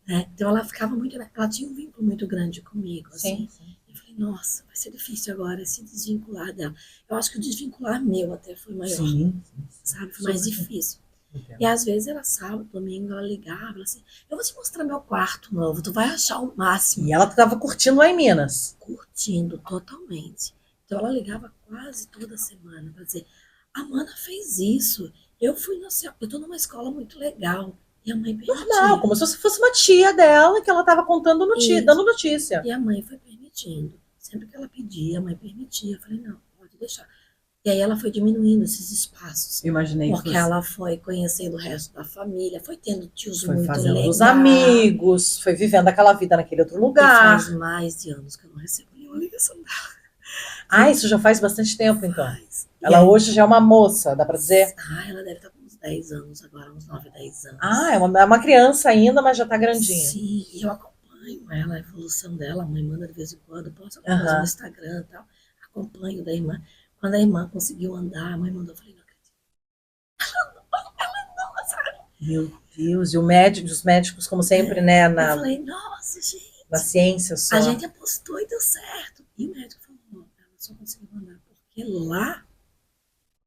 né? Então ela ficava muito, ela tinha um vínculo muito grande comigo,
Sim,
assim.
sim.
Eu falei, nossa, vai ser difícil agora se desvincular dela. Eu acho que o desvincular meu até foi maior,
Sim, sim, sim.
sabe? Foi mais
Super
difícil. E
entendo.
às vezes era sábado, domingo, ela ligava, ela assim, eu vou te mostrar meu quarto novo, tu vai achar o máximo.
E ela estava curtindo lá em Minas.
Curtindo totalmente. Então ela ligava quase toda semana para dizer, a Mana fez isso, eu tô numa escola muito legal. E a mãe
Normal,
permitia.
como se você fosse uma tia dela que ela estava contando
Isso.
dando notícia.
E a mãe foi permitindo. Sempre que ela pedia, a mãe permitia. Eu falei, não, pode deixar. E aí ela foi diminuindo esses espaços.
Eu imaginei que
Porque
fosse.
ela foi conhecendo o resto da família, foi tendo tios
Foi
muito
fazendo os
legais.
amigos, foi vivendo aquela vida naquele outro
E faz
lugar.
mais de anos que eu não recebo nenhuma ligação dela.
Ah, isso já faz bastante tempo, então.
Faz. E
Ela
aí,
hoje já é uma moça, dá pra dizer?
ela deve estar com uns 10 anos agora, uns 9, 10
Ah,
anos.
é uma criança ainda, mas já tá grandinha.
Sim, e eu acompanho ela, a evolução dela. A mãe manda de vez em quando, posta alguma coisa no
Aham.
Instagram e tal. Acompanho da irmã. Quando a irmã conseguiu andar, a mãe mandou, eu falei, não acredito.
Meu Deus, e os médicos, como sempre, né,
Eu falei, nossa,
na
gente,
ciência
a
só.
gente apostou e deu certo. E o médico falou, não, ela só conseguiu andar porque lá,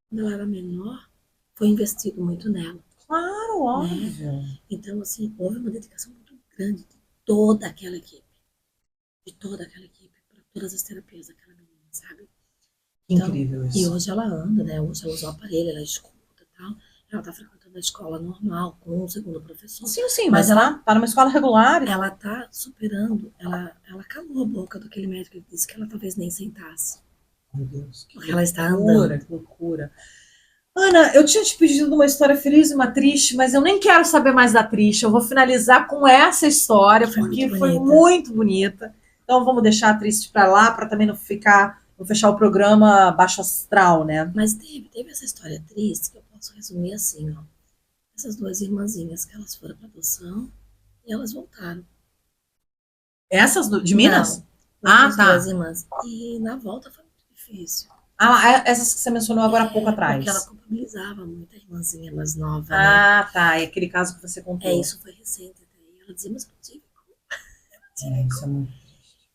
quando ela era menor, foi investido muito nela,
Claro,
né?
óbvio.
Então, assim, houve uma dedicação muito grande de toda aquela equipe, para todas as terapias daquela menina, sabe?
Que
Então,
incrível
e
isso.
hoje ela anda, né? Hoje ela usa o aparelho, ela escuta e tal. Ela tá frequentando a escola normal, com o segundo professor.
Sim, sim,
Mas
mas tá numa escola regular.
ela tá superando, ela calou a boca daquele médico que disse que ela talvez nem sentasse.
Meu Deus, que
Porque ela está
loucura,
andando.
que loucura. Ana, eu tinha te pedido uma história feliz e uma triste, mas eu nem quero saber mais da triste. Eu vou finalizar com essa história,
Foi muito
porque foi
bonita.
muito bonita. Então vamos deixar a triste para lá, para também não fechar o programa baixo astral, né?
Mas teve essa história triste que eu posso resumir assim, ó. Essas duas irmãzinhas que elas foram para adoção e elas voltaram.
De Minas?
Não,
Ah,
outras duas
tá.
irmãs. E na volta foi muito difícil.
Ah, essas que você mencionou agora há pouco
Porque ela
atrás.
culpabilizava muito a irmãzinha mais nova, né?
Ah, tá. É aquele caso que você contou.
Isso foi recente até. E ela dizia, mas eu não tive como, não tive
É, isso é
como.
muito.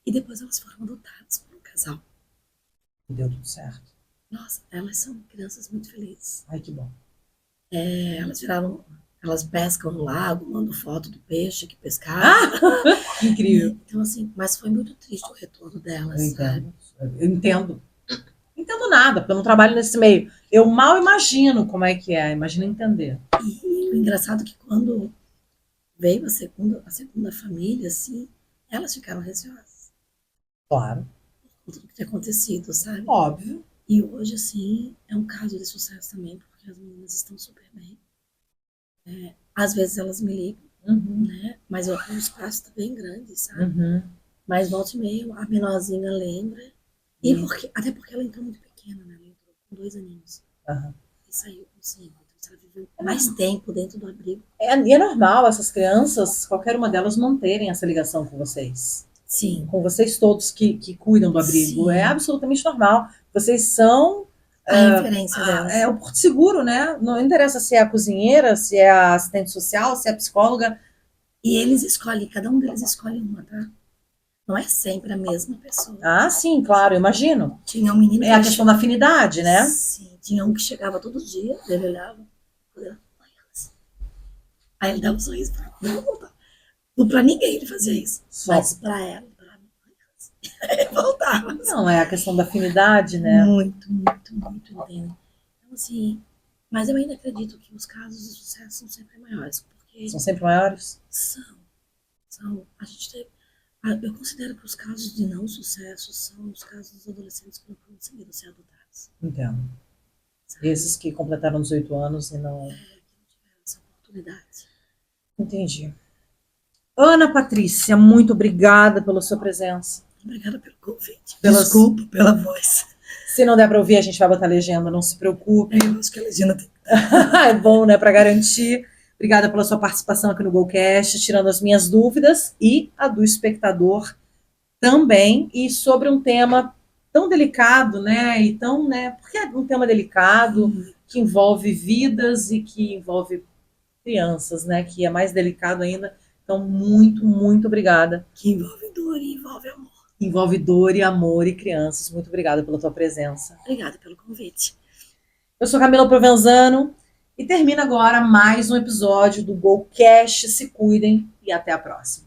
E depois elas foram adotadas por um casal.
Deu tudo certo.
Nossa, elas são crianças muito felizes.
Ai, que bom.
Elas pescam no lago, mandam foto do peixe que pescaram.
Ah, que incrível.
Então, assim, mas foi muito triste o retorno delas,
Eu
sabe?
entendo. Eu entendo. Não entendo nada, porque eu não trabalho nesse meio. Eu mal imagino como é que é. Imagina entender.
E o engraçado é que quando veio a segunda família, assim, elas ficaram receosas
Claro.
por tudo que tinha acontecido, sabe?
Óbvio.
E hoje, assim, é um caso de sucesso também, porque as meninas estão super bem. Às vezes elas me ligam,
Uhum.
né? Mas o espaço tá bem grande, sabe?
Uhum.
Mas volta e meia, a menorzinha lembra. E até porque ela entrou muito pequena, né? Ela entrou com 2 aninhos.
Uhum.
E saiu com 5. Então ela viveu mais tempo dentro do abrigo.
E é normal essas crianças, qualquer uma delas, manterem essa ligação com vocês.
Sim.
Com vocês todos que cuidam do abrigo.
Sim.
É absolutamente normal. Vocês são
a referência delas.
É o porto seguro, né? Não interessa se é a cozinheira, se é a assistente social, se é a psicóloga.
E eles escolhem, cada um deles escolhe uma, tá? Não é sempre a mesma pessoa.
Ah, sim, claro, eu imagino.
Tinha um menino
É a questão da afinidade, né?
Sim, tinha um que chegava todo dia, ele olhava, aí ele dava um sorriso pra ela, voltar. Não pra ninguém ele fazia isso, mas pra ela, pra mim, ele voltava.
Não, é a questão da afinidade, né?
Muito, muito, muito, entendo. Então, assim, mas eu ainda acredito que os casos de sucesso são sempre maiores, porque...
São sempre maiores?
São. A gente tem... Eu considero que os casos de não sucesso são os casos dos adolescentes que não conseguiram ser adotados.
Entendo. Esses que completaram 18 anos e não...
Que não tiveram essa oportunidade.
Entendi. Ana Patrícia, muito obrigada pela sua presença.
Obrigada pelo convite. Desculpa pela voz.
Se não der para ouvir, a gente vai botar legenda, não se preocupe.
Eu acho que a legenda tem que...
É bom, né, para garantir. Obrigada pela sua participação aqui no GoCast, tirando as minhas dúvidas e a do espectador também, e sobre um tema tão delicado, né, e tão, né, porque é um tema delicado, que envolve vidas e que envolve crianças, né, que é mais delicado ainda, Então, muito, muito obrigada.
Que envolve dor e envolve amor.
Envolve dor e amor e crianças. Muito obrigada pela tua presença.
Obrigada pelo convite.
Eu sou Camila Provenzano e termina agora mais um episódio do GoCast. Se cuidem e até a próxima.